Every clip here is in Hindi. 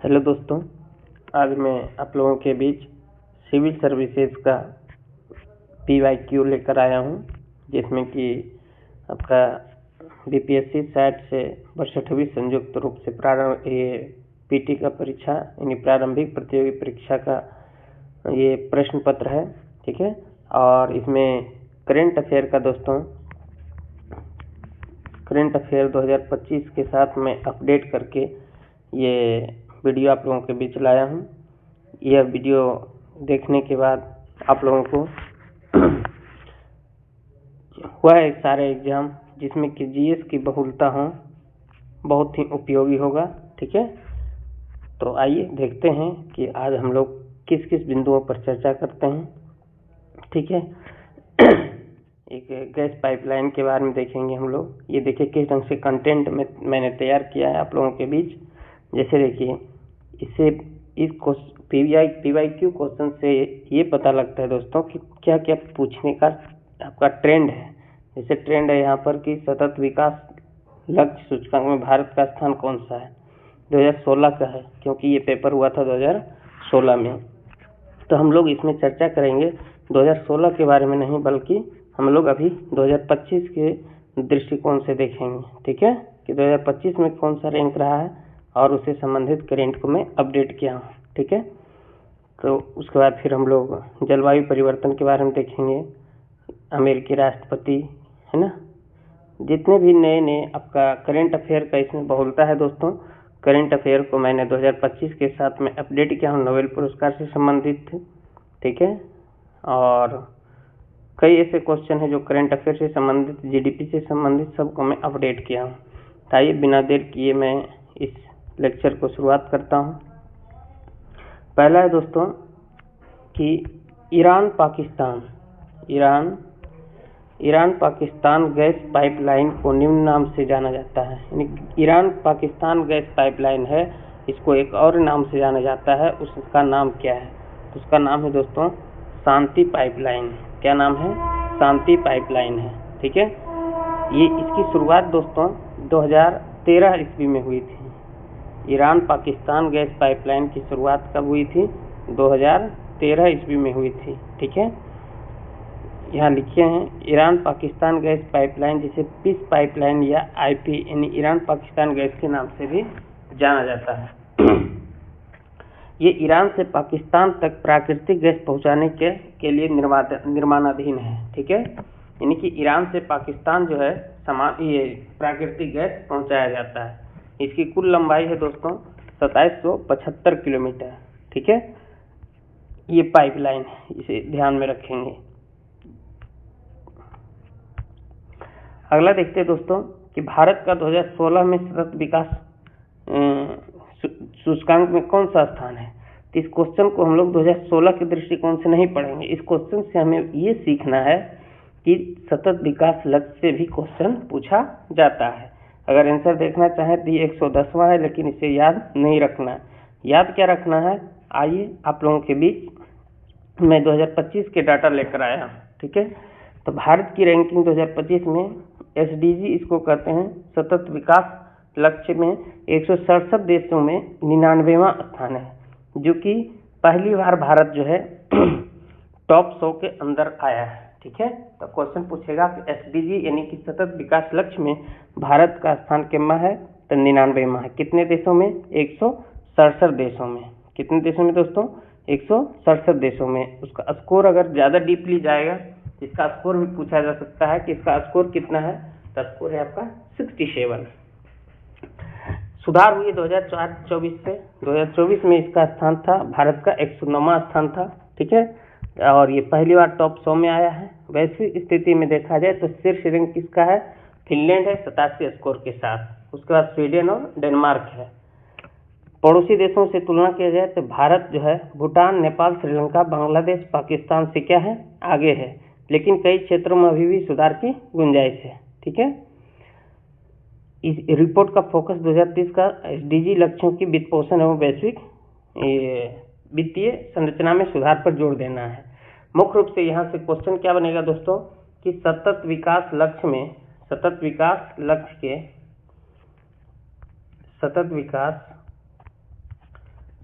हेलो दोस्तों, आज मैं आप लोगों के बीच सिविल सर्विसेज का PYQ लेकर आया हूं, जिसमें कि आपका BPSC SAT से वर्ष 28 संयुक्त रूप से प्रारंभ PT का परीक्षा यानी प्रारंभिक प्रतियोगी परीक्षा का ये प्रश्न पत्र है। ठीक है, और इसमें करेंट अफेयर का दोस्तों करेंट अफेयर 2025 के साथ मैं अपडेट करके ये वीडियो आप लोगों के बीच लाया हूँ। यह वीडियो देखने के बाद आप लोगों को हुआ है सारे एग्जाम जिसमें कि GS की बहुलता हो, बहुत ही उपयोगी होगा। ठीक है, तो आइए देखते हैं कि आज हम लोग किस किस बिंदुओं पर चर्चा करते हैं। ठीक है, एक गैस पाइपलाइन के बारे में देखेंगे हम लोग। ये देखिए किस ढंग से कंटेंट में मैंने तैयार किया है आप लोगों के बीच। जैसे देखिए, इससे इस PYQ क्वेश्चन से ये पता लगता है दोस्तों कि क्या क्या पूछने का आपका ट्रेंड है। जैसे ट्रेंड है यहाँ पर कि सतत विकास लक्ष्य सूचकांक में भारत का स्थान कौन सा है। 2016 का है, क्योंकि ये पेपर हुआ था 2016 में। तो हम लोग इसमें चर्चा करेंगे 2016 के बारे में नहीं, बल्कि हम लोग अभी 2025 के दृष्टिकोण से देखेंगे। ठीक है, कि 2025 में कौन सा रैंक रहा है और उससे संबंधित करेंट को मैं अपडेट किया हूँ। ठीक है, तो उसके बाद फिर हम लोग जलवायु परिवर्तन के बारे में देखेंगे, अमेरिकी राष्ट्रपति है ना, जितने भी नए आपका करेंट अफेयर का इसमें बहुलता है दोस्तों। करेंट अफेयर को मैंने 2025 के साथ में अपडेट किया हूँ, नोबेल पुरस्कार से संबंधित थे। ठीक है, और कई ऐसे क्वेश्चन हैं जो करेंट अफेयर से संबंधित, GDP से संबंधित, सबको मैं अपडेट किया हूँ। तो आइए बिना देर किए मैं इस लेक्चर को शुरुआत करता हूँ। पहला है दोस्तों कि ईरान पाकिस्तान गैस पाइपलाइन को निम्न नाम से जाना जाता है। यानी ईरान पाकिस्तान गैस पाइपलाइन है, इसको एक और नाम से जाना जाता है। उसका नाम क्या है? तो उसका नाम है दोस्तों शांति पाइपलाइन। क्या नाम है? शांति पाइपलाइन है। ठीक है, ये इसकी शुरुआत दोस्तों 2013 ईस्वी में हुई थी। ईरान पाकिस्तान गैस पाइपलाइन की शुरुआत कब हुई थी? 2013 ईस्वी में हुई थी। ठीक है, यहाँ लिखे हैं ईरान पाकिस्तान गैस पाइपलाइन, जिसे पीस पाइपलाइन या IP यानी ईरान पाकिस्तान गैस के नाम से भी जाना जाता है। ये ईरान से पाकिस्तान तक प्राकृतिक गैस पहुंचाने के लिए निर्माणाधीन है। ठीक है, यानी कि ईरान से पाकिस्तान जो है ये प्राकृतिक गैस पहुंचाया जाता है। इसकी कुल लंबाई है दोस्तों 2775 किलोमीटर। ठीक है, ये पाइपलाइन है, इसे ध्यान में रखेंगे। अगला देखते हैं दोस्तों कि भारत का 2016 में सतत विकास सूचकांक में कौन सा स्थान है। तो इस क्वेश्चन को हम लोग 2016 के दृष्टिकोण से नहीं पढ़ेंगे। इस क्वेश्चन से हमें ये सीखना है कि सतत विकास लक्ष्य से भी क्वेश्चन पूछा जाता है। अगर आंसर देखना चाहें तो ये 110वां है, लेकिन इसे याद नहीं रखना है। याद क्या रखना है? आइए आप लोगों के बीच मैं 2025 के डाटा लेकर आया हूँ। ठीक है, तो भारत की रैंकिंग 2025 में SDG इसको कहते हैं, सतत विकास लक्ष्य में 167 देशों में 99वां स्थान है, जो कि पहली बार भारत जो है टॉप 100 के अंदर आया है। ठीक है, तो क्वेश्चन पूछेगा कि SDG यानी कि सतत विकास लक्ष्य में भारत का स्थान कितना है? तो 99वां है। कितने देशों में? 167 देशों में। कितने देशों में दोस्तों? 167 देशों में। उसका स्कोर अगर ज़्यादा डीपली जाएगा, इसका स्कोर भी पूछा जा सकता है कि इसका स्कोर कितना है। तो स्कोर है आपका 67। सुधार हुई 2024 से। 2024 में इसका स्थान था, भारत का 109वां स्थान था। ठीक है, और ये पहली बार टॉप 100 में आया है। वैश्विक स्थिति में देखा जाए तो शीर्ष रैंक किसका है? फिनलैंड है 87 स्कोर के साथ। उसके बाद स्वीडन और डेनमार्क है। पड़ोसी देशों से तुलना किया जाए तो भारत जो है भूटान, नेपाल, श्रीलंका, बांग्लादेश, पाकिस्तान से क्या है? आगे है, लेकिन कई क्षेत्रों में अभी भी सुधार की गुंजाइश है। ठीक है, इस रिपोर्ट का फोकस 2030 का SDG लक्ष्यों की वित्तपोषण एवं वैश्विक वित्तीय संरचना में सुधार पर जोर देना है। मुख्य रूप से यहाँ से क्वेश्चन क्या बनेगा दोस्तों कि सतत विकास लक्ष्य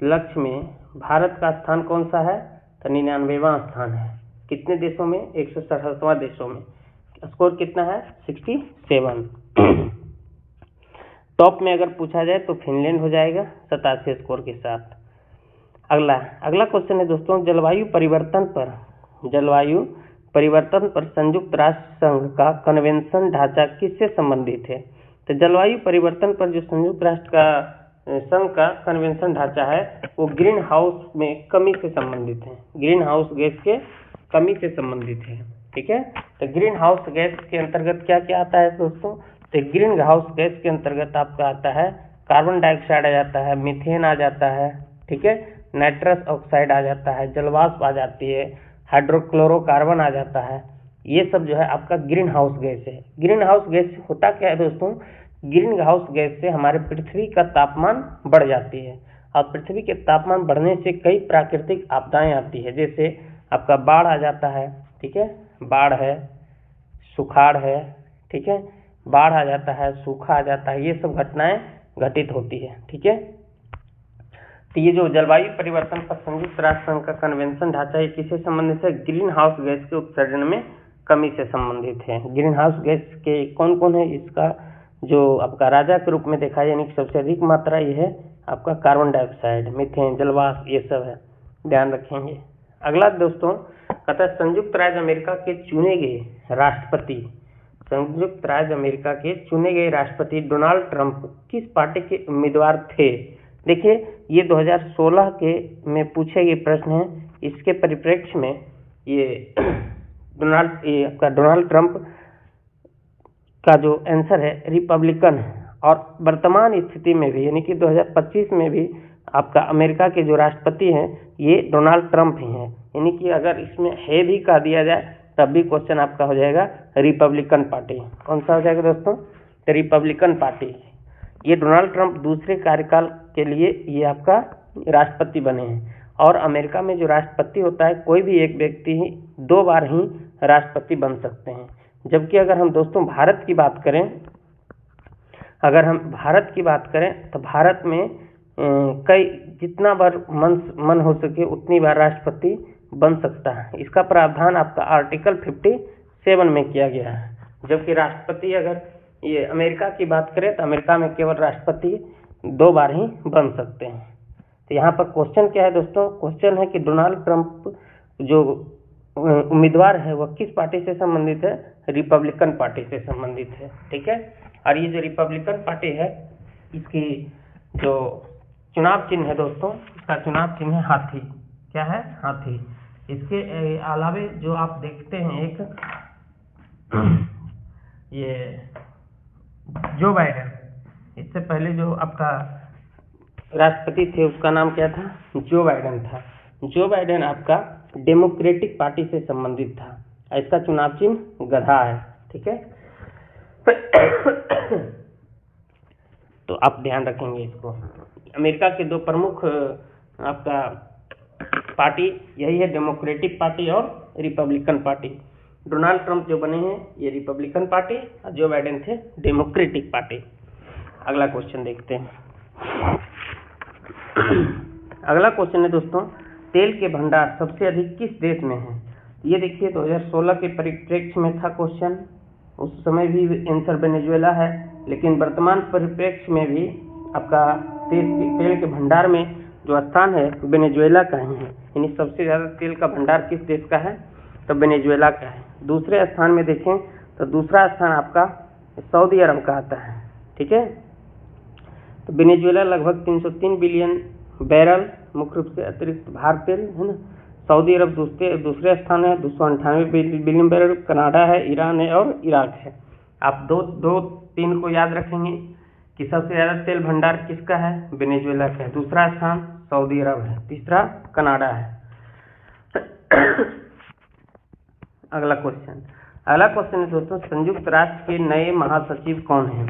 लक्ष्य में भारत का स्थान कौन सा है? तो 99वां स्थान है। कितने देशों में? 167वां देशों में। स्कोर कितना है? 67। टॉप में अगर पूछा जाए तो फिनलैंड हो जाएगा 87 स्कोर के साथ। अगला क्वेश्चन है दोस्तों, जलवायु परिवर्तन पर संयुक्त राष्ट्र संघ का कन्वेंशन ढांचा किससे संबंधित है? तो जलवायु परिवर्तन पर जो संयुक्त राष्ट्र का संघ का कन्वेंशन ढांचा है वो ग्रीन हाउस में कमी से संबंधित है, ग्रीन हाउस गैस के कमी से संबंधित है। ठीक है, तो ग्रीन हाउस गैस के अंतर्गत क्या क्या आता है दोस्तों? तो ग्रीन हाउस गैस के अंतर्गत आपका आता है कार्बन डाइऑक्साइड आ जाता है, मीथेन आ जाता है, ठीक है, नाइट्रस ऑक्साइड आ जाता है, जलवाष्प आ जाती है, हाइड्रोक्लोरोकार्बन आ जाता है। ये सब जो है आपका ग्रीन हाउस गैस है। ग्रीन हाउस गैस होता क्या है दोस्तों? ग्रीन हाउस गैस से हमारे पृथ्वी का तापमान बढ़ जाती है और पृथ्वी के तापमान बढ़ने से कई प्राकृतिक आपदाएं आती है, जैसे आपका बाढ़ आ जाता है, ठीक है, बाढ़ है, सुखाड़ है, ठीक है, बाढ़ आ जाता है, सूखा आ जाता है, ये सब घटनाएं घटित होती है। ठीक है, तो ये जो जलवायु परिवर्तन पर संयुक्त राष्ट्र संघ का कन्वेंशन ढांचा है किससे संबंधित है? ग्रीन हाउस गैस के उत्सर्जन में कमी से संबंधित है। ग्रीन हाउस गैस के कौन कौन है? इसका जो आपका राजा के रूप में देखा है, यानी कि सबसे अधिक मात्रा ये है आपका कार्बन डाइऑक्साइड, मीथेन, जलवाष्प, ये सब है, ध्यान रखेंगे। अगला दोस्तों कहता है संयुक्त राज्य अमेरिका के चुने गए राष्ट्रपति, संयुक्त राज्य अमेरिका के चुने गए राष्ट्रपति डोनाल्ड ट्रंप किस पार्टी के उम्मीदवार थे? देखिए ये 2016 के में पूछे गए प्रश्न है। इसके परिप्रेक्ष्य में ये डोनाल्ड ट्रंप का जो आंसर है रिपब्लिकन है, और वर्तमान स्थिति में भी यानी कि 2025 में भी आपका अमेरिका के जो राष्ट्रपति हैं ये डोनाल्ड ट्रंप ही हैं, यानी कि अगर इसमें है भी कह दिया जाए तब भी क्वेश्चन आपका हो जाएगा रिपब्लिकन पार्टी। कौन सा हो जाएगा दोस्तों? Republican party. ये डोनाल्ड ट्रंप दूसरे कार्यकाल के लिए ये आपका राष्ट्रपति बने हैं, और अमेरिका में जो राष्ट्रपति होता है कोई भी एक व्यक्ति ही 2 बार ही राष्ट्रपति बन सकते हैं। जबकि अगर हम दोस्तों भारत की बात करें, अगर हम भारत की बात करें तो भारत में कई जितना बार मन हो सके उतनी बार राष्ट्रपति बन सकता है। इसका प्रावधान आपका आर्टिकल 57 में किया गया है। जबकि राष्ट्रपति अगर ये अमेरिका की बात करें तो अमेरिका में केवल राष्ट्रपति 2 बार ही बन सकते हैं। तो यहाँ पर क्वेश्चन क्या है दोस्तों? क्वेश्चन है कि डोनाल्ड ट्रंप जो उम्मीदवार है वह किस पार्टी से संबंधित है? रिपब्लिकन पार्टी से संबंधित है। ठीक है, और ये जो रिपब्लिकन पार्टी है इसकी जो चुनाव चिन्ह है दोस्तों, इसका चुनाव चिन्ह है हाथी। क्या है? हाथी। इसके अलावे जो आप देखते हैं एक ये जो बाइडेन, इससे पहले जो आपका राष्ट्रपति थे उसका नाम क्या था? जो बाइडेन था। जो बाइडेन आपका डेमोक्रेटिक पार्टी से संबंधित था। इसका चुनाव चिन्ह गधा है। ठीक है, तो आप ध्यान रखेंगे इसको। अमेरिका के 2 प्रमुख आपका पार्टी यही है, डेमोक्रेटिक पार्टी और रिपब्लिकन पार्टी। डोनाल्ड ट्रंप जो बने हैं ये रिपब्लिकन पार्टी और जो बाइडेन थे डेमोक्रेटिक पार्टी। अगला क्वेश्चन देखते हैं। अगला क्वेश्चन है दोस्तों, तेल के भंडार सबसे अधिक किस देश में है? ये देखिए 2016 के परिप्रेक्ष्य में था क्वेश्चन, उस समय भी आंसर वेनेजुएला है, लेकिन वर्तमान परिप्रेक्ष्य में भी आपका तेल के भंडार में जो स्थान है वेनेजुएला का ही है, यानी सबसे ज़्यादा तेल का भंडार किस देश का है? तो वेनेजुएला का है। दूसरे स्थान में देखें तो दूसरा स्थान आपका सऊदी अरब का आता है। ठीक है, तो वेनेजुएला लगभग 303 बिलियन बैरल मुख्य रूप से अतिरिक्त भारत तेल है ना। सऊदी अरब दूसरे स्थान है 298 बिलियन बैरल, कनाडा है, ईरान है और इराक है। आप 2-3 को याद रखेंगे कि सबसे ज़्यादा तेल भंडार किसका है? वेनेजुएला का है। दूसरा स्थान सऊदी अरब है, तीसरा कनाडा है। अगला क्वेश्चन है दोस्तों, संयुक्त राष्ट्र के नए महासचिव कौन हैं?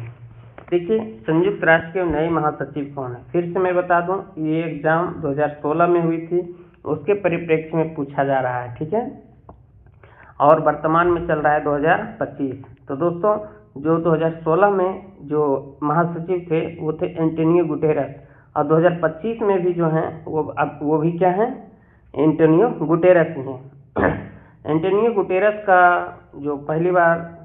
देखिए संयुक्त राष्ट्र के नए महासचिव कौन है? फिर से मैं बता दूं, ये एग्जाम 2016 में हुई थी, उसके परिप्रेक्ष्य में पूछा जा रहा है। ठीक है, और वर्तमान में चल रहा है 2025। तो दोस्तों जो 2016 में जो महासचिव थे वो थे एंटोनियो गुटेरस, और 2025 में भी जो है वो भी क्या है, एंटोनियो गुटेरस ही हैं। एंटोनियो गुटेरस का जो पहली बार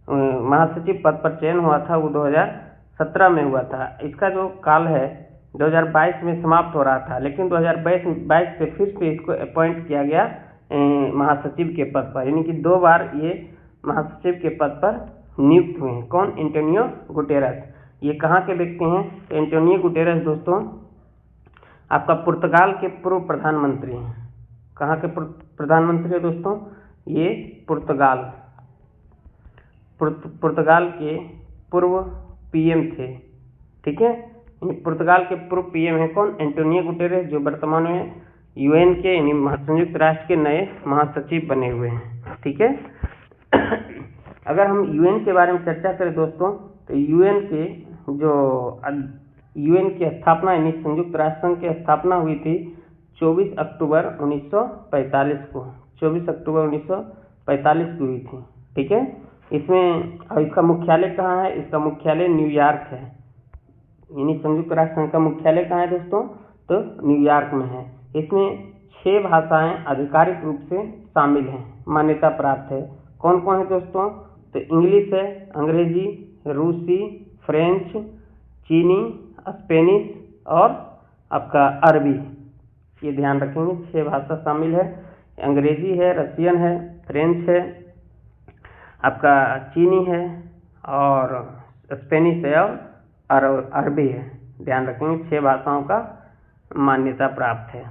महासचिव पद पर चयन हुआ था वो 2017 में हुआ था। इसका जो काल है 2022 में समाप्त हो रहा था, लेकिन 2022 से फिर से इसको अपॉइंट किया गया महासचिव के पद पर, यानी कि 2 बार ये महासचिव के पद पर नियुक्त हुए हैं। कौन? Antonio Guterres. ये कहाँ के व्यक्ति हैं? तो एंटोनियो गुटेरस दोस्तों आपका पुर्तगाल के पूर्व प्रधानमंत्री हैं। कहाँ के प्रधानमंत्री है दोस्तों? ये पुर्तगाल के पूर्व पीएम थे। ठीक है, पुर्तगाल के पूर्व पीएम है कौन? एंटोनियो गुटेरेस, जो वर्तमान में यूएन के यानी संयुक्त राष्ट्र के नए महासचिव बने हुए हैं। ठीक है। अगर हम यूएन के बारे में चर्चा करें दोस्तों, तो यूएन की स्थापना यानी संयुक्त राष्ट्र संघ की स्थापना हुई थी 24 अक्टूबर 1945 को। 24 अक्टूबर 1945 को हुई थी। ठीक है। इसका मुख्यालय कहाँ है? इसका मुख्यालय न्यूयॉर्क है। यानी संयुक्त राष्ट्र संघ का मुख्यालय कहाँ है दोस्तों? तो न्यूयॉर्क में है। इसमें 6 भाषाएं आधिकारिक रूप से शामिल हैं, मान्यता प्राप्त है। कौन कौन है दोस्तों? तो इंग्लिश है, अंग्रेजी, रूसी, फ्रेंच, चीनी, स्पेनिश और आपका अरबी। ये ध्यान रखेंगे, 6 भाषा शामिल है। अंग्रेजी है, रशियन है, फ्रेंच है, आपका चीनी है और स्पेनिश है और अरबी है। ध्यान रखेंगे, 6 भाषाओं का मान्यता प्राप्त है।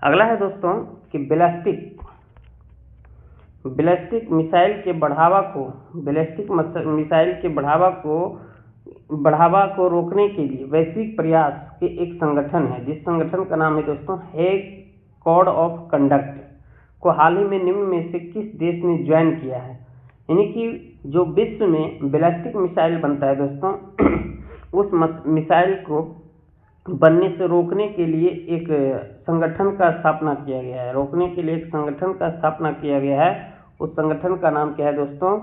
अगला है दोस्तों कि बैलिस्टिक मिसाइल के बढ़ावा को रोकने के लिए वैश्विक प्रयास के एक संगठन है, जिस संगठन का नाम है दोस्तों हेग कोड ऑफ कंडक्ट, को हाल ही में निम्न में से किस देश ने ज्वाइन किया है? यानी कि जो विश्व में बैलिस्टिक मिसाइल बनता है दोस्तों, उस मिसाइल को बनने से रोकने के लिए एक संगठन का स्थापना किया गया है। उस संगठन का नाम क्या है दोस्तों?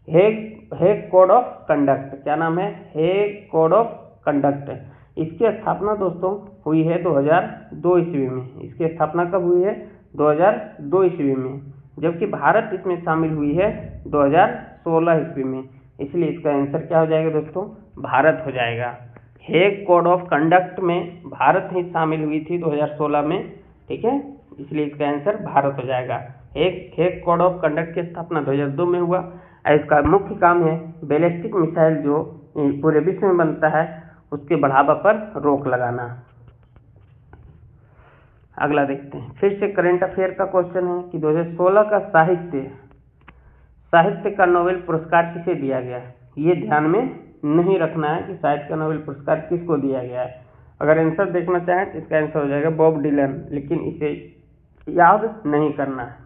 Hague code of conduct. क्या नाम है? Hague code of conduct. इसकी स्थापना दोस्तों हुई है 2002 ईस्वी में। इसकी स्थापना कब हुई है? 2002 ईस्वी में, जबकि भारत इसमें शामिल हुई है 2016 ईस्वी में। इसलिए इसका आंसर क्या हो जाएगा दोस्तों? भारत हो जाएगा। हेग कोड ऑफ कंडक्ट में भारत ही शामिल हुई थी 2016 में। ठीक है, इसलिए इसका आंसर भारत हो जाएगा। हेग कोड ऑफ कंडक्ट की स्थापना 2002 में हुआ। इसका मुख्य काम है बैलिस्टिक मिसाइल जो पूरे विश्व में बनता है उसके बढ़ावा पर रोक लगाना। अगला देखते हैं, फिर से करंट अफेयर का क्वेश्चन है कि 2016 का साहित्य का नोबेल पुरस्कार किसे दिया गया? ये ध्यान में नहीं रखना है कि साहित्य का नोबेल पुरस्कार किसको दिया गया है। अगर आंसर देखना चाहें तो इसका आंसर हो जाएगा बॉब डिलन, लेकिन इसे याद नहीं करना है।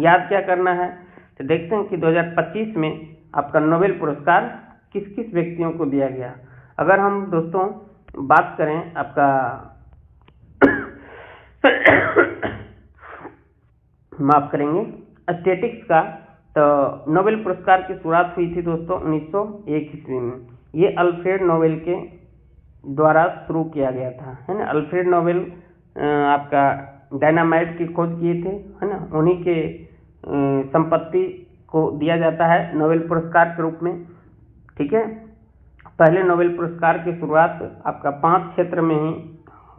याद क्या करना है? तो देखते हैं कि 2025 में आपका नोबेल पुरस्कार किस किस व्यक्तियों को दिया गया। अगर हम दोस्तों बात करें आपका माफ करेंगे स्टैटिक्स का, तो नोबेल पुरस्कार की शुरुआत हुई थी दोस्तों 1901 ईस्वी में। ये अल्फ्रेड नोबेल के द्वारा शुरू किया गया था, है ना। अल्फ्रेड नोबेल आपका डायनामाइट की खोज किए थे, है ना। उन्हीं के संपत्ति को दिया जाता है नोबेल पुरस्कार के रूप में। ठीक है, पहले नोबेल पुरस्कार की शुरुआत आपका 5 क्षेत्र में ही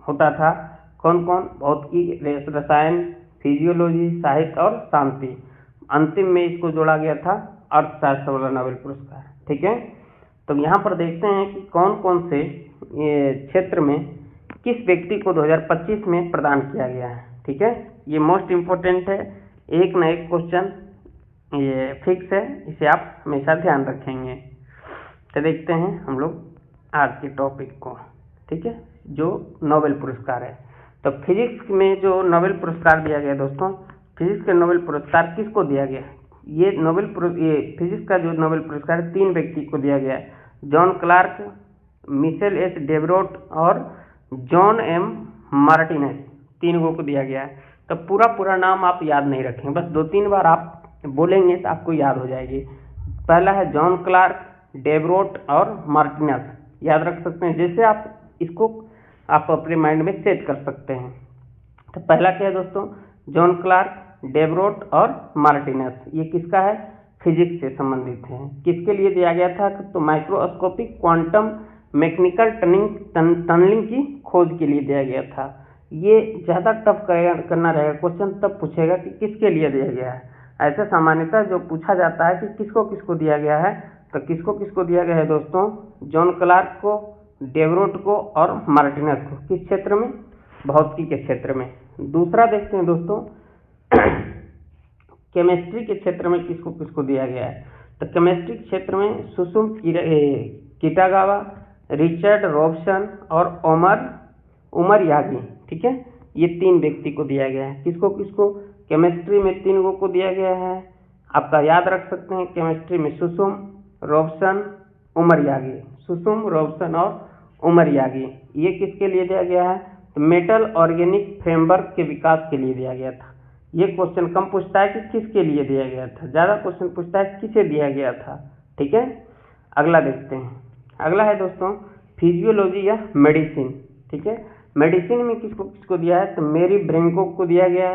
होता था। कौन कौन? भौतिकी, रसायन, फिजियोलॉजी, साहित्य और शांति। अंतिम में इसको जोड़ा गया था अर्थशास्त्र वाला नोबेल पुरस्कार। ठीक है, तो यहाँ पर देखते हैं कि कौन कौन से क्षेत्र में किस व्यक्ति को 2025 में प्रदान किया गया है। ठीक है, ये मोस्ट इम्पोर्टेंट है, एक न एक क्वेश्चन ये फिक्स है, इसे आप हमेशा ध्यान रखेंगे। तो देखते हैं हम लोग आज के टॉपिक को। ठीक है, जो नोबेल पुरस्कार है, तो फिजिक्स में जो नोबेल पुरस्कार दिया गया दोस्तों, फिजिक्स के नोबेल पुरस्कार किसको दिया गया? ये फिजिक्स का जो नोबेल पुरस्कार 3 व्यक्ति को दिया गया है, जॉन क्लार्क, मिशेल एच डेब्रोट और जॉन एम मार्टिनेज, 3 को दिया गया है। तो पूरा नाम आप याद नहीं रखें, बस 2-3 बार आप बोलेंगे तो आपको याद हो जाएगी। पहला है जॉन क्लार्क, डेब्रोट और मार्टिनेज, याद रख सकते हैं, जैसे आप इसको आप अपने माइंड में सेट कर सकते हैं। तो पहला क्या है दोस्तों, जॉन क्लार्क, डेवरोट और मार्टिनस। ये किसका है, फिजिक्स से संबंधित है। किसके लिए दिया गया था, तो माइक्रोस्कोपिक क्वांटम मैकेनिकल टनलिंग की खोज के लिए दिया गया था। ये ज़्यादा टफ करना रहेगा, क्वेश्चन तब पूछेगा कि किसके लिए दिया गया है। ऐसा सामान्यतः जो पूछा जाता है कि किसको किसको दिया गया है, तो किसको किसको दिया गया है दोस्तों, जॉन क्लार्क को, डेवरोट को और मार्टिनस को। किस क्षेत्र में, भौतिकी के क्षेत्र में। दूसरा देखते हैं दोस्तों, केमिस्ट्री के क्षेत्र में किसको किसको दिया गया है, तो केमिस्ट्री क्षेत्र में सुसुम किटागावा, रिचर्ड रॉबसन और उमर यागी। ठीक है, ये 3 व्यक्ति को दिया गया है। किसको किसको, केमिस्ट्री में 3 को दिया गया है। आपका याद रख सकते हैं, केमिस्ट्री में सुसुम, रॉबसन, उमर यागी। सुसुम, रॉबसन और उमर यागी, ये किसके लिए दिया गया है, तो मेटल ऑर्गेनिक फ्रेमवर्क के विकास के लिए दिया गया था। ये क्वेश्चन कम पूछता है कि किसके लिए दिया गया था, ज़्यादा क्वेश्चन पूछता है किसे दिया गया था। ठीक है, अगला देखते हैं। अगला है दोस्तों फिजियोलॉजी या मेडिसिन। ठीक है, मेडिसिन में किसको किसको दिया है, तो मेरी ब्रेंको को दिया गया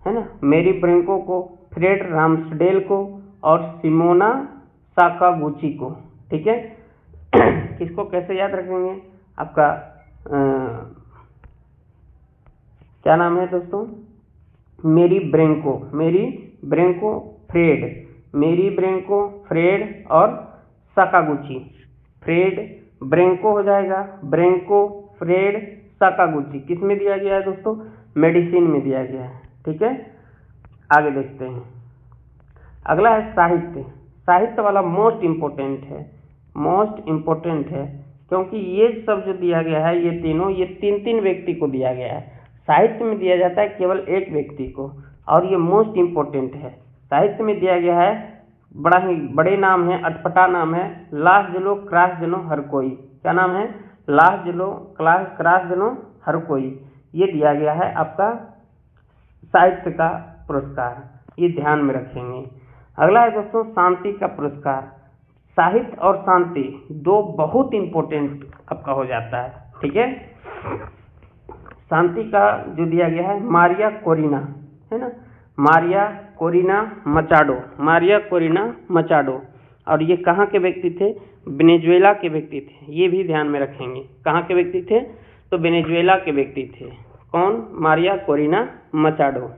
है ना, मेरी ब्रेंको को, फ्रेड राम्सडेल को और सिमोना साकागुची को। ठीक है, किसको कैसे याद रखेंगे, आपका क्या नाम है दोस्तों, मेरी ब्रेंको, फ्रेड और साकागुची। फ्रेड ब्रेंको हो जाएगा, ब्रेंको, फ्रेड, साकागुची किस में दिया गया है दोस्तों, मेडिसिन में दिया गया है। ठीक है, आगे देखते हैं। अगला है साहित्य। साहित्य वाला मोस्ट इम्पोर्टेंट है, क्योंकि ये सब जो दिया गया है, ये तीन व्यक्ति को दिया गया है। साहित्य में दिया जाता है केवल एक व्यक्ति को, और ये मोस्ट इम्पोर्टेंट है। साहित्य में दिया गया है, बड़ा ही बड़े नाम है, अटपटा नाम है, लास जलो क्रास जनो हर कोई। क्या नाम है, लास जलो क्रास जनो हर कोई। ये दिया गया है आपका साहित्य का पुरस्कार, ये ध्यान में रखेंगे। अगला है दोस्तों शांति का पुरस्कार। साहित्य और शांति 2 बहुत इंपॉर्टेंट आपका हो जाता है। ठीक है, शांति का जो दिया गया है मारिया कोरिना, है ना, मारिया कोरिना मचाडो। और ये कहाँ के व्यक्ति थे, वेनेजुएला के व्यक्ति थे। ये भी ध्यान में रखेंगे, कहाँ के व्यक्ति थे, तो वेनेजुएला के व्यक्ति थे। कौन, मारिया कोरिना मचाडो।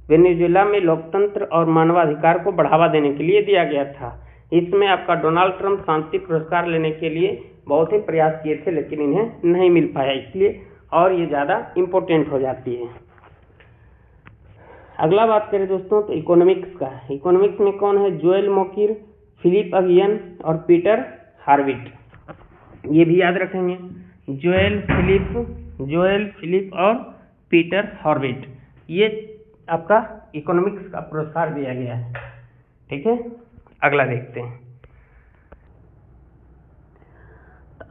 वेनेजुएला में लोकतंत्र और मानवाधिकार को बढ़ावा देने के लिए दिया गया था। इसमें आपका डोनाल्ड ट्रंप शांति पुरस्कार लेने के लिए बहुत ही प्रयास किए थे, लेकिन इन्हें नहीं मिल पाया, इसलिए और ये ज़्यादा इम्पोर्टेंट हो जाती है। अगला बात करें दोस्तों तो इकोनॉमिक्स का। इकोनॉमिक्स में कौन है, जोएल मोकिर, फिलिप अगियन और पीटर हार्विट। ये भी याद रखेंगे, जोएल फिलिप और पीटर हार्विट। ये आपका इकोनॉमिक्स का पुरस्कार दिया गया है। ठीक है, अगला देखते हैं।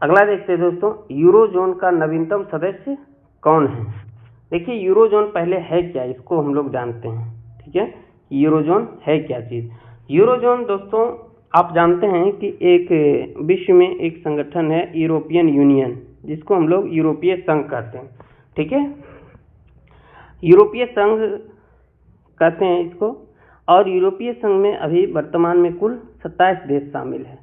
अगला देखते हैं दोस्तों, यूरोजोन का नवीनतम सदस्य कौन है। देखिए यूरोजोन पहले है क्या, इसको हम लोग जानते हैं। ठीक है, यूरोजोन है क्या चीज़। यूरोजोन दोस्तों आप जानते हैं कि एक विश्व में एक संगठन है यूरोपियन यूनियन, जिसको हम लोग यूरोपीय संघ कहते हैं। ठीक है, यूरोपीय संघ कहते हैं इसको। और यूरोपीय संघ में अभी वर्तमान में कुल 27 देश शामिल है।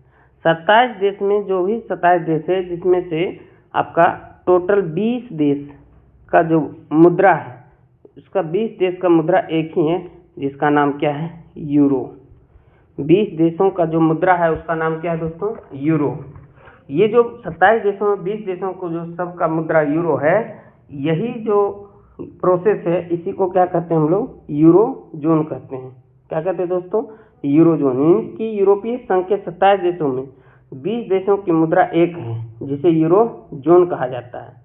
27 देश में जो भी 27 देश है, जिसमें से आपका टोटल 20 देश का जो मुद्रा है, उसका 20 देश का मुद्रा एक ही है, जिसका नाम क्या है, यूरो। 20 देशों का जो मुद्रा है उसका नाम क्या है दोस्तों, यूरो। ये जो 27 देशों में 20 देशों को जो सबका मुद्रा यूरो है, यही जो प्रोसेस है इसी को क्या कहते हैं हम लोग, यूरो जोन कहते हैं। क्या कहते हैं दोस्तों, यूरो जोन। इनकी यूरोपीय संघ के 27 देशों में 20 देशों की मुद्रा एक है, जिसे यूरो जोन कहा जाता है।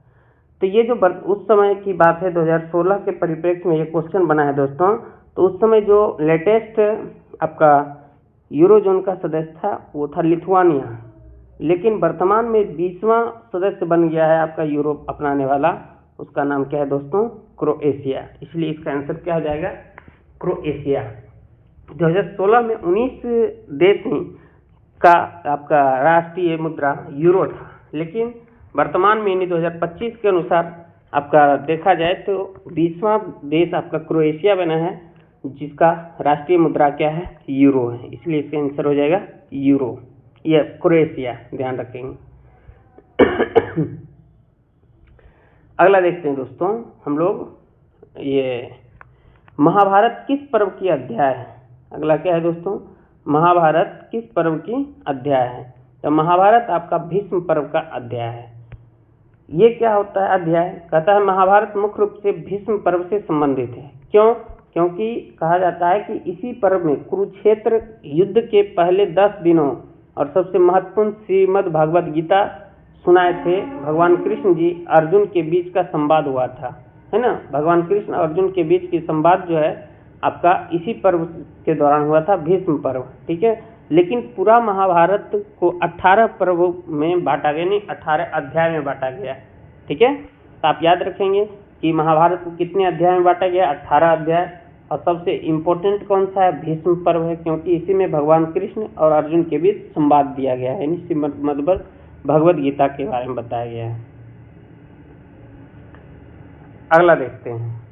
तो ये जो उस समय की बात है, 2016 के परिप्रेक्ष्य में ये क्वेश्चन बना है दोस्तों। तो उस समय जो लेटेस्ट आपका यूरो जोन का सदस्य था वो था लिथुआनिया, लेकिन वर्तमान में 20वां सदस्य बन गया है आपका यूरोप अपनाने वाला। उसका नाम क्या है दोस्तों, क्रोएशिया। इसलिए इसका आंसर क्या हो जाएगा, क्रोएशिया। 2016 में 19 देश का आपका राष्ट्रीय मुद्रा यूरो था, लेकिन वर्तमान में यानी 2025 के अनुसार आपका देखा जाए तो 20वां देश आपका क्रोएशिया बना है, जिसका राष्ट्रीय मुद्रा क्या है, यूरो है, इसलिए इसका आंसर हो जाएगा यूरो, या क्रोएशिया, ध्यान रखेंगे। अगला देखते हैं दोस्तों हम लोग, ये महाभारत किस पर्व की अध्याय है। अगला क्या है दोस्तों, महाभारत किस पर्व की अध्याय है। तो महाभारत आपका भीष्म पर्व का अध्याय है। ये क्या होता है अध्याय, कहता है महाभारत मुख्य रूप से भीष्म पर्व से संबंधित है। क्यों, क्योंकि कहा जाता है कि इसी पर्व में कुरुक्षेत्र युद्ध के पहले 10 दिनों और सबसे महत्वपूर्ण श्रीमद् भागवत गीता सुनाए थे भगवान कृष्ण जी अर्जुन के बीच का संवाद हुआ था, है ना। भगवान कृष्ण अर्जुन के बीच की संवाद जो है आपका इसी पर्व के दौरान हुआ था, भीष्म पर्व, ठीक है। लेकिन पूरा महाभारत को 18 पर्वों में बांटा गया, नहीं 18 अध्याय में बांटा गया, ठीक है। तो आप याद रखेंगे कि महाभारत को कितने अध्याय में बांटा गया, 18 अध्याय। और सबसे इम्पोर्टेंट कौन सा है, भीष्म पर्व है, क्योंकि इसी में भगवान कृष्ण और अर्जुन के बीच संवाद दिया गया है, श्रीमद् भगवत गीता के बारे में बताया गया है। अगला देखते हैं।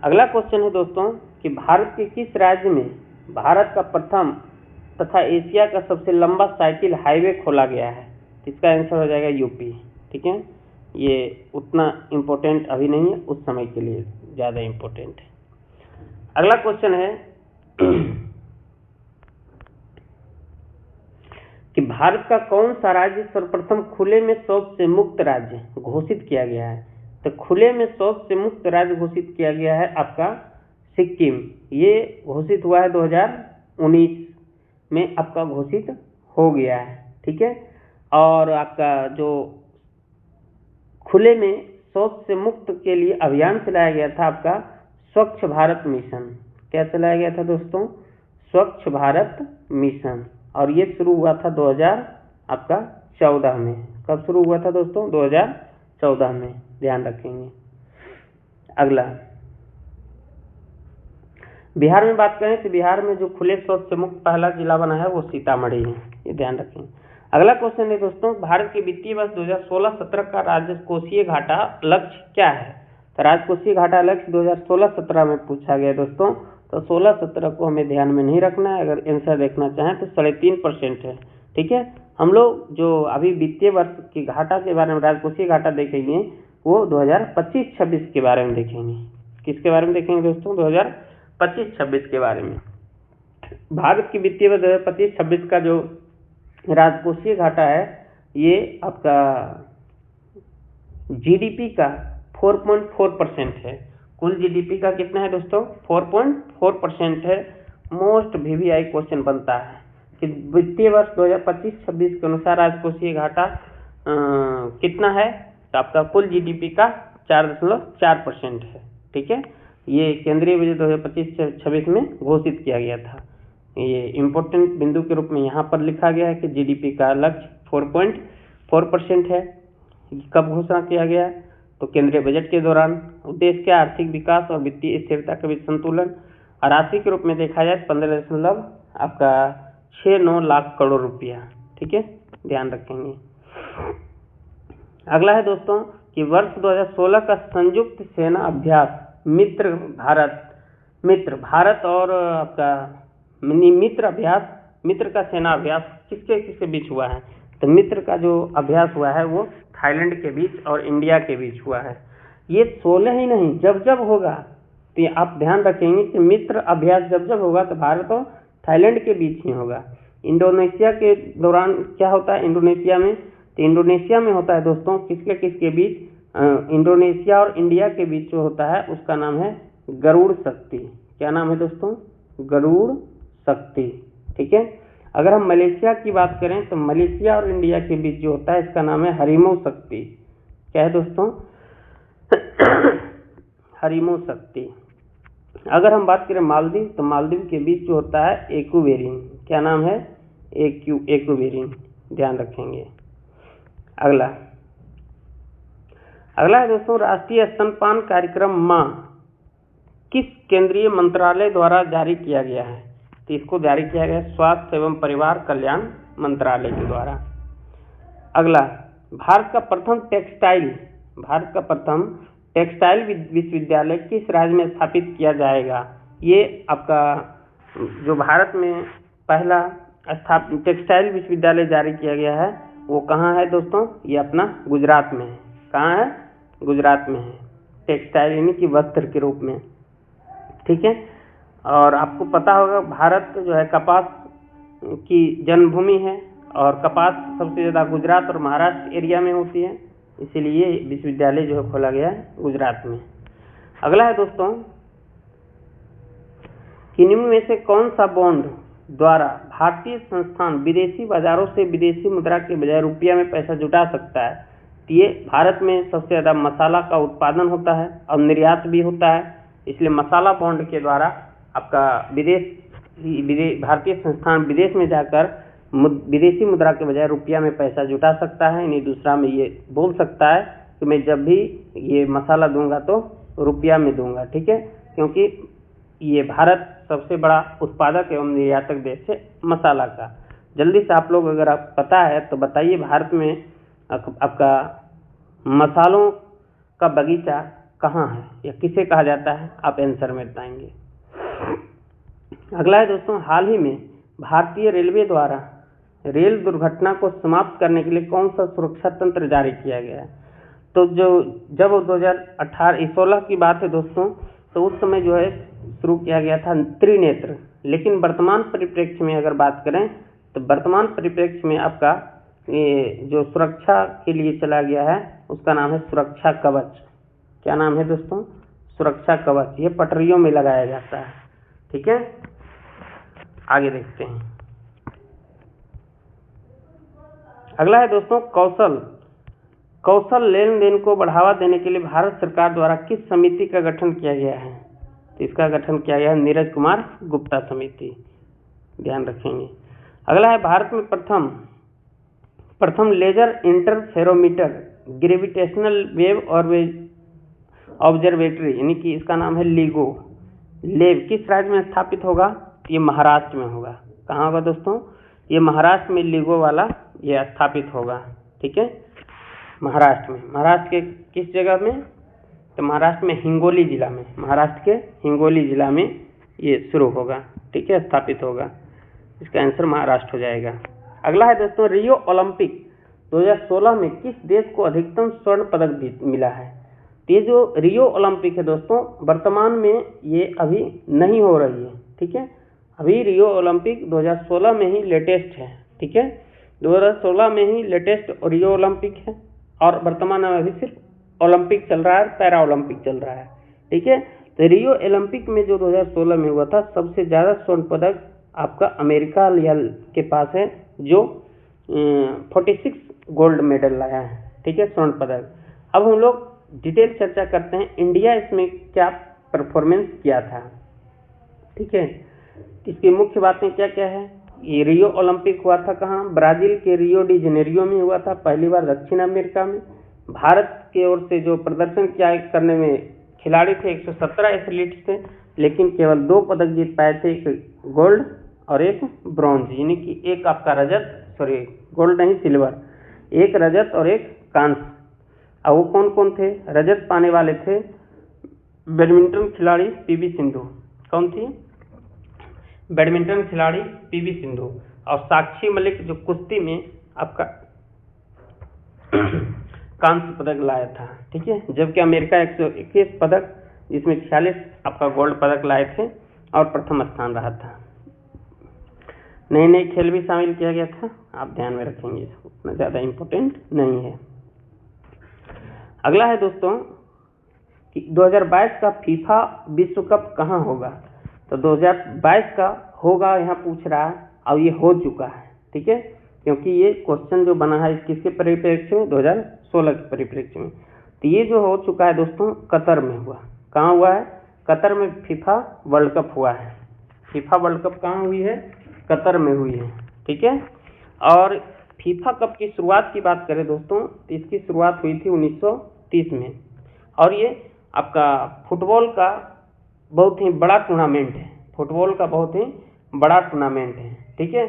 अगला क्वेश्चन है दोस्तों कि भारत के किस राज्य में भारत का प्रथम तथा एशिया का सबसे लंबा साइकिल हाईवे खोला गया है। इसका आंसर हो जाएगा यूपी, ठीक है। ये उतना इम्पोर्टेंट अभी नहीं है, उस समय के लिए ज़्यादा इम्पोर्टेंट है। अगला क्वेश्चन है कि भारत का कौन सा राज्य सर्वप्रथम खुले में शौच से मुक्त राज्य घोषित किया गया है। तो खुले में शौच से मुक्त राज्य घोषित किया गया है आपका सिक्किम। ये घोषित हुआ है 2019 में, आपका घोषित हो गया है, ठीक है। और आपका जो खुले में शौच से मुक्त के लिए अभियान चलाया गया था आपका स्वच्छ भारत मिशन। क्या चलाया गया था दोस्तों, स्वच्छ भारत मिशन। और ये शुरू हुआ था 2014 में। कब शुरू हुआ था दोस्तों, 2014 में, ध्यान रखेंगे। अगला बिहार में बात करें तो बिहार में जो खुले शौच से मुक्त पहला जिला बना है वो सीतामढ़ी है, ये ध्यान रखेंगे। अगला क्वेश्चन है दोस्तों, भारत के वित्तीय वर्ष 2016-17 का राजकोषीय घाटा लक्ष्य क्या है। तो राजकोषीय घाटा लक्ष्य 2016-17 में पूछा गया दोस्तों। तो 16-17 को हमें ध्यान में नहीं रखना है, अगर आंसर देखना चाहें तो 3.5% है, ठीक है। हम लोग जो अभी वित्तीय वर्ष की घाटा के बारे में राजकोषीय घाटा देखेंगे वो 2025-26 के बारे में देखेंगे। किसके बारे में देखेंगे दोस्तों, 2025-26 के बारे में। भारत की वित्तीय वर्ष 2025-26 का जो राजकोषीय घाटा है ये आपका जीडीपी का 4.4% है। कुल जीडीपी का कितना है दोस्तों, 4.4% है। मोस्ट वीवीआई क्वेश्चन बनता है कि वित्तीय वर्ष 2025-26 के अनुसार राजकोषीय घाटा कितना है। तो आपका कुल जीडीपी का 4.4% है, ठीक है। ये केंद्रीय बजट 2025-26 में घोषित किया गया था। ये इम्पोर्टेंट बिंदु के रूप में यहाँ पर लिखा गया है कि जीडीपी का लक्ष्य 4.4% है। कब घोषणा किया गया, तो केंद्रीय बजट के दौरान। उद्देश्य क्या, आर्थिक विकास और वित्तीय स्थिरता के बीच संतुलन। और राशि के रूप में देखा जाए 15.69 लाख करोड़ रुपया, ठीक है, ध्यान रखेंगे। अगला है दोस्तों कि वर्ष 2016 का संयुक्त सेना अभ्यास मित्र भारत और आपका मित्र अभ्यास, मित्र का सेना अभ्यास किसके बीच हुआ है। तो मित्र का जो अभ्यास हुआ है वो थाईलैंड के बीच और इंडिया के बीच हुआ है। ये 16 ही नहीं, जब होगा तो आप ध्यान रखेंगे कि मित्र अभ्यास जब होगा तो भारत और थाईलैंड के बीच ही होगा। इंडोनेशिया के दौरान क्या होता है इंडोनेशिया में, तो इंडोनेशिया में होता है दोस्तों किसके बीच, इंडोनेशिया और इंडिया के बीच जो होता है उसका नाम है गरुड़ शक्ति। क्या नाम है दोस्तों, गरुड़ शक्ति, ठीक है। अगर हम मलेशिया की बात करें तो मलेशिया और इंडिया के बीच जो होता है इसका नाम है हरिमो शक्ति। क्या है दोस्तों, हरिमो शक्ति। अगर हम बात करें मालदीव, तो मालदीव के बीच जो होता है एक्वेरिन। क्या नाम है, एक्वेरिन, ध्यान रखेंगे। अगला है दोस्तों राष्ट्रीय स्तनपान कार्यक्रम माँ किस केंद्रीय मंत्रालय द्वारा जारी किया गया है। तो इसको जारी किया गया स्वास्थ्य एवं परिवार कल्याण मंत्रालय के द्वारा। अगला भारत का प्रथम टेक्सटाइल विश्वविद्यालय किस राज्य में स्थापित किया जाएगा? ये आपका जो भारत में पहला टेक्सटाइल विश्वविद्यालय जारी किया गया है वो कहाँ है दोस्तों? ये अपना गुजरात में है। कहाँ है? गुजरात में है। टेक्सटाइल यानी कि वस्त्र के रूप में, ठीक है। और आपको पता होगा भारत जो है कपास की जन्मभूमि है और कपास सबसे ज़्यादा गुजरात और महाराष्ट्र एरिया में होती है, इसीलिए विश्वविद्यालय जो है खोला गया है गुजरात में। अगला है दोस्तों कि निम्न में से कौन सा बॉन्ड द्वारा भारतीय संस्थान विदेशी बाजारों से विदेशी मुद्रा के बजाय रुपया में पैसा जुटा सकता है? तो ये भारत में सबसे ज़्यादा मसाला का उत्पादन होता है और निर्यात भी होता है, इसलिए मसाला बॉन्ड के द्वारा आपका भारतीय संस्थान विदेश में जाकर विदेशी मुद्रा के बजाय रुपया में पैसा जुटा सकता है। यानी दूसरा में ये बोल सकता है कि मैं जब भी ये मसाला दूंगा तो रुपया में दूंगा, ठीक है, क्योंकि ये भारत सबसे बड़ा उत्पादक एवं निर्यातक देश है मसाला का। जल्दी से आप लोग अगर आप पता है तो बताइए, भारत में आपका मसालों का बगीचा कहाँ है या किसे कहा जाता है? आप आंसर में बताएंगे। अगला है दोस्तों, हाल ही में भारतीय रेलवे द्वारा रेल दुर्घटना को समाप्त करने के लिए कौन सा सुरक्षा तंत्र जारी किया गया है? तो जब 2016 की बात है दोस्तों, तो उस समय जो है शुरू किया गया था त्रिनेत्र, लेकिन वर्तमान परिप्रेक्ष्य में अगर बात करें तो वर्तमान परिप्रेक्ष्य में आपका ये जो सुरक्षा के लिए चला गया है उसका नाम है सुरक्षा कवच। क्या नाम है दोस्तों? सुरक्षा कवच। ये पटरियों में लगाया जाता है, ठीक है। आगे देखते हैं। अगला है दोस्तों कौशल लेन देन को बढ़ावा देने के लिए भारत सरकार द्वारा किस समिति का गठन किया गया है? तो इसका गठन किया गया है नीरज कुमार गुप्ता समिति, ध्यान रखेंगे। अगला है भारत में प्रथम लेजर इंटरफेरोमीटर ग्रेविटेशनल वेव और ऑब्जर्वेटरी यानी कि इसका नाम है लेव किस राज्य में स्थापित होगा? ये महाराष्ट्र में होगा। कहाँ होगा दोस्तों? ये महाराष्ट्र में लिगो वाला ये स्थापित होगा, ठीक है, महाराष्ट्र में। महाराष्ट्र के किस जगह में? तो महाराष्ट्र में हिंगोली जिला में, महाराष्ट्र के हिंगोली जिला में ये शुरू होगा, ठीक है, स्थापित होगा। इसका आंसर महाराष्ट्र हो जाएगा। अगला है दोस्तों, रियो ओलंपिक 2016 में किस देश को अधिकतम स्वर्ण पदक मिला है? तो ये जो रियो ओलंपिक है दोस्तों, वर्तमान में ये अभी नहीं हो रही है, ठीक है। अभी रियो ओलंपिक 2016 में ही लेटेस्ट है, ठीक है, 2016 में ही लेटेस्ट रियो ओलंपिक है और वर्तमान में अभी सिर्फ ओलंपिक चल रहा है, पैरा ओलंपिक चल रहा है, ठीक है। तो रियो ओलंपिक में जो 2016 में हुआ था, सबसे ज़्यादा स्वर्ण पदक आपका अमेरिका के पास है जो 46 गोल्ड मेडल लाया है, ठीक है, स्वर्ण पदक। अब हम लोग डिटेल चर्चा करते हैं इंडिया इसमें क्या परफॉर्मेंस किया था, ठीक है। इसकी मुख्य बातें क्या क्या है? ये रियो ओलंपिक हुआ था कहाँ? ब्राजील के रियो डी जेनेरियो में हुआ था, पहली बार दक्षिण अमेरिका में। भारत की ओर से जो प्रदर्शन किया करने में खिलाड़ी थे 117 एथलीट्स थे, लेकिन केवल 2 पदक जीत पाए थे, एक गोल्ड और एक ब्रॉन्ज, यानी कि एक आपका गोल्ड नहीं सिल्वर, एक रजत और एक कांस्य। अब वो कौन कौन थे? रजत पाने वाले थे बैडमिंटन खिलाड़ी पीवी सिंधु। कौन थी? बैडमिंटन खिलाड़ी पीवी सिंधु। और साक्षी मलिक जो कुश्ती में आपका कांस्य पदक लाया था, ठीक है, जबकि अमेरिका 121 पदक जिसमें 46 आपका गोल्ड पदक लाए थे और प्रथम स्थान रहा था। नए खेल भी शामिल किया गया था, आप ध्यान में रखेंगे, उतना ज़्यादा इम्पोर्टेंट नहीं है। अगला है दोस्तों कि 2022 का फीफा विश्व कप कहाँ होगा? तो 2022 का होगा यहाँ पूछ रहा है, और ये हो चुका है, ठीक है, क्योंकि ये क्वेश्चन जो बना है किसके परिप्रेक्ष्य में? 2016 के परिप्रेक्ष्य में। तो ये जो हो चुका है दोस्तों कतर में हुआ। कहाँ हुआ है? कतर में फीफा वर्ल्ड कप हुआ है। फीफा वर्ल्ड कप कहाँ हुई है? कतर में हुई है, ठीक है। और फीफा कप की शुरुआत की बात करें दोस्तों, तो इसकी शुरुआत हुई थी 1930 में, और ये आपका फुटबॉल का बहुत ही बड़ा टूर्नामेंट है, फुटबॉल का बहुत ही बड़ा टूर्नामेंट है, ठीक है।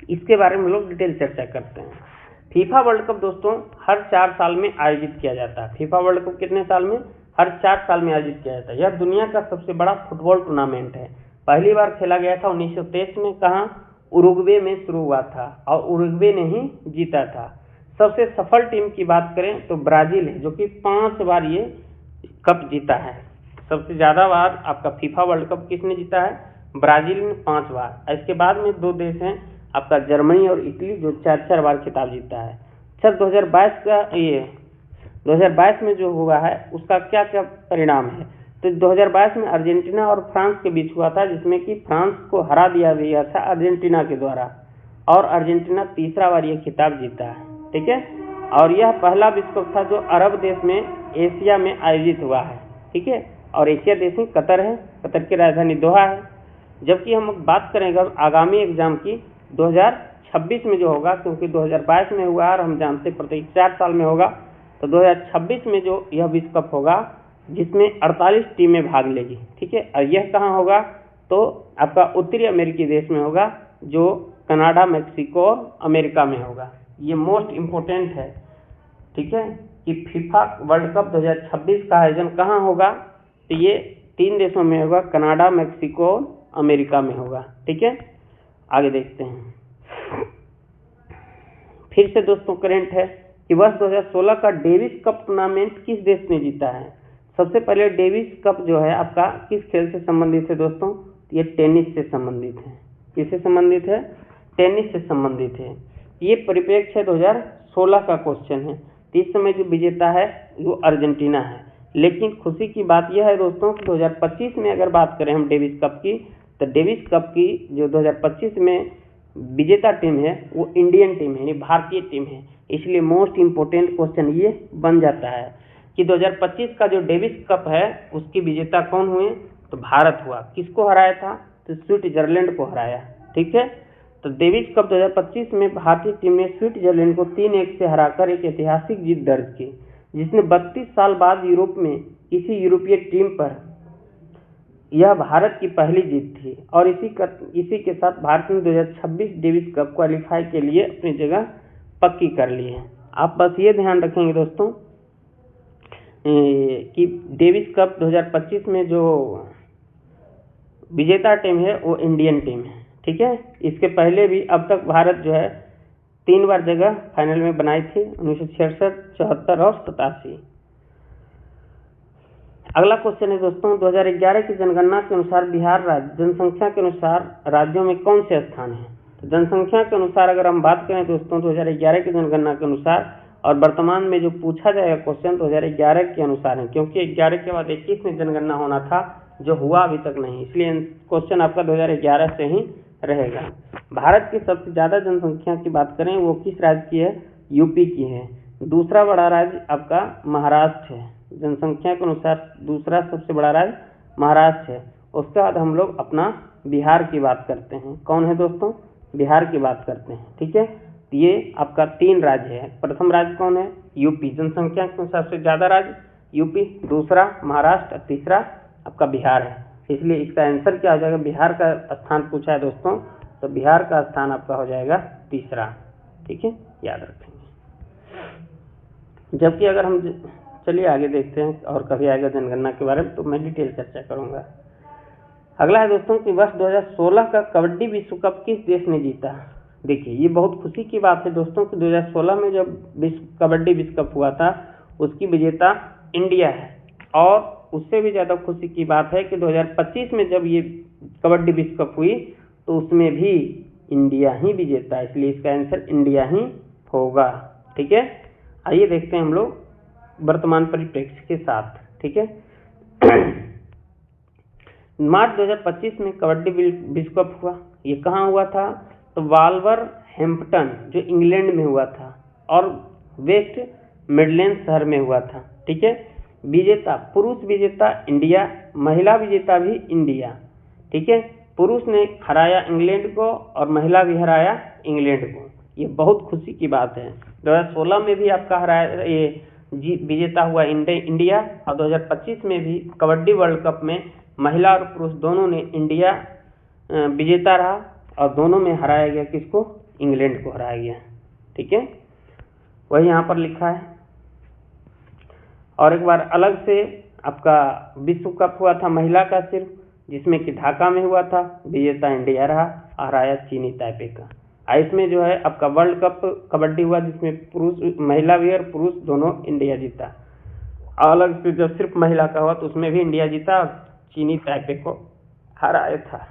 इसके बारे में हम लोग डिटेल चर्चा करते हैं। फीफा वर्ल्ड कप दोस्तों हर 4 साल में आयोजित किया जाता है। फीफा वर्ल्ड कप कितने साल में? हर 4 साल में आयोजित किया जाता है। यह दुनिया का सबसे बड़ा फुटबॉल टूर्नामेंट है। पहली बार खेला गया था 1923 में। कहाँ? उरुग्वे में शुरू हुआ था और उरुग्वे ने ही जीता था। सबसे सफल टीम की बात करें तो ब्राजील है, जो कि 5 बार ये कप जीता है। सबसे ज्यादा बार आपका फीफा वर्ल्ड कप किसने जीता है? ब्राजील ने 5 बार। इसके बाद में 2 देश हैं आपका जर्मनी और इटली, जो 4-4 बार खिताब जीता है। अच्छा, 2022 में जो हुआ है उसका क्या क्या परिणाम है? तो 2022 में अर्जेंटीना और फ्रांस के बीच हुआ था, जिसमें कि फ्रांस को हरा दिया गया था अर्जेंटीना के द्वारा, और अर्जेंटीना तीसरा बार ये खिताब जीता है। ठीक है, और यह पहला विश्व कप था जो अरब देश में एशिया में आयोजित हुआ है। ठीक है, और एशिया देश में कतर है, कतर की राजधानी दोहा है। जबकि हम बात करेंगे आगामी एग्जाम की 2026 में जो होगा, क्योंकि 2022 में हुआ और हम जानते प्रत्येक 4 साल में होगा, तो 2026 में जो यह विश्व कप होगा जिसमें 48 टीमें भाग लेगी। ठीक है, और यह कहाँ होगा? तो आपका उत्तरी अमेरिकी देश में होगा, जो कनाडा, मेक्सिको और अमेरिका में होगा। ये मोस्ट इम्पोर्टेंट है। ठीक है, कि फीफा वर्ल्ड कप 2026 का आयोजन कहाँ होगा? तो ये 3 देशों में होगा, कनाडा, मेक्सिको, अमेरिका में होगा। ठीक है, आगे देखते हैं। फिर से दोस्तों करंट है कि वर्ष 2016 का डेविस कप टूर्नामेंट किस देश ने जीता है? सबसे पहले डेविस कप जो है आपका किस खेल से संबंधित है दोस्तों? ये टेनिस से संबंधित है। किससे संबंधित है? टेनिस से संबंधित है। ये परिप्रेक्ष्य 2016 का क्वेश्चन है। इस समय जो विजेता है वो अर्जेंटीना है। लेकिन खुशी की बात यह है दोस्तों कि 2025 में अगर बात करें हम डेविस कप की, तो डेविस कप की जो 2025 में विजेता टीम है वो इंडियन टीम है, यानी भारतीय टीम है। इसलिए मोस्ट इम्पोर्टेंट क्वेश्चन ये बन जाता है कि 2025 का जो डेविस कप है उसकी विजेता कौन हुए? तो भारत हुआ। किसको हराया था? तो स्विट्जरलैंड को हराया। ठीक है, तो डेविस कप 2025 में भारतीय टीम ने स्विट्जरलैंड को 3-1 से हराकर एक ऐतिहासिक जीत दर्ज की, जिसने 32 साल बाद यूरोप में किसी यूरोपीय टीम पर यह भारत की पहली जीत थी। और इसी के साथ भारत ने 2026 डेविस कप क्वालिफाई के लिए अपनी जगह पक्की कर ली है। आप बस ये ध्यान रखेंगे दोस्तों कि डेविस कप 2025 में जो विजेता टीम है वो इंडियन टीम है। ठीक है, इसके पहले भी अब तक भारत जो है 3 बार जगह फाइनल में बनाई थी, 1966, 74 और 87। अगला क्वेश्चन है दोस्तों, 2011 की जनगणना के अनुसार बिहार राज्य जनसंख्या के अनुसार राज्यों में कौन से स्थान है? तो जनसंख्या के अनुसार अगर हम बात करें दोस्तों 2011 की जनगणना के अनुसार, और वर्तमान में जो पूछा जाएगा क्वेश्चन 2011 के अनुसार है, क्योंकि 11 के बाद 21 में जनगणना होना था, जो हुआ अभी तक नहीं, इसलिए क्वेश्चन आपका 2011 से ही रहेगा। भारत की सबसे ज्यादा जनसंख्या की बात करें वो किस राज्य की है? यूपी की है। दूसरा बड़ा राज्य आपका महाराष्ट्र है। जनसंख्या के अनुसार दूसरा सबसे बड़ा राज्य महाराष्ट्र है। उसके बाद हम लोग अपना बिहार की बात करते हैं। कौन है दोस्तों? बिहार की बात करते हैं। ठीक है, ये आपका 3 राज्य है। प्रथम राज्य कौन है? यूपी, जनसंख्या के अनुसार सबसे ज्यादा राज्य यूपी, दूसरा महाराष्ट्र, तीसरा आपका बिहार है। इसलिए इसका आंसर क्या हो जाएगा? बिहार का स्थान पूछा है दोस्तों, तो बिहार का स्थान आपका हो जाएगा तीसरा। ठीक है, याद रखेंगे। जबकि अगर हम चलिए आगे देखते हैं, और कभी आएगा जनगणना के बारे में तो मैं डिटेल चर्चा करूंगा। अगला है दोस्तों कि वर्ष 2016 का कबड्डी विश्व कप किस देश ने जीता? देखिए ये बहुत खुशी की बात है दोस्तों कि 2016 में जब कबड्डी विश्व कप हुआ था उसकी विजेता इंडिया है। और उससे भी ज्यादा खुशी की बात है कि 2025 में जब ये कबड्डी विश्व कप हुई तो उसमें भी इंडिया ही विजेता है, इसलिए इसका आंसर इंडिया ही होगा। ठीक है, आइए देखते हैं हम लोग वर्तमान परिप्रेक्ष्य के साथ। ठीक है, मार्च 2025 में कबड्डी विश्व कप हुआ। ये कहाँ हुआ था? तो वॉल्वरहैम्पटन जो इंग्लैंड में हुआ था, और वेस्ट मिडलैंड शहर में हुआ था। ठीक है, विजेता पुरुष विजेता इंडिया, महिला विजेता भी इंडिया। ठीक है, पुरुष ने हराया इंग्लैंड को और महिला भी हराया इंग्लैंड को। ये बहुत खुशी की बात है। 2016 में भी आपका हराया ये विजेता हुआ इंडिया, और 2025 में भी कबड्डी वर्ल्ड कप में महिला और पुरुष दोनों ने इंडिया विजेता रहा, और दोनों में हराया गया किसको? इंग्लैंड को हराया गया। ठीक है, वही यहाँ पर लिखा है। और एक बार अलग से आपका विश्व कप हुआ था महिला का सिर्फ, जिसमें कि ढाका में हुआ था, विजेता इंडिया रहा, हराया चीनी ताइपे का। इसमें जो है आपका वर्ल्ड कप कबड्डी हुआ, जिसमें पुरुष महिला भी और पुरुष दोनों इंडिया जीता। अलग से जब सिर्फ महिला का हुआ तो उसमें भी इंडिया जीता और चीनी ताइपे को हराया था।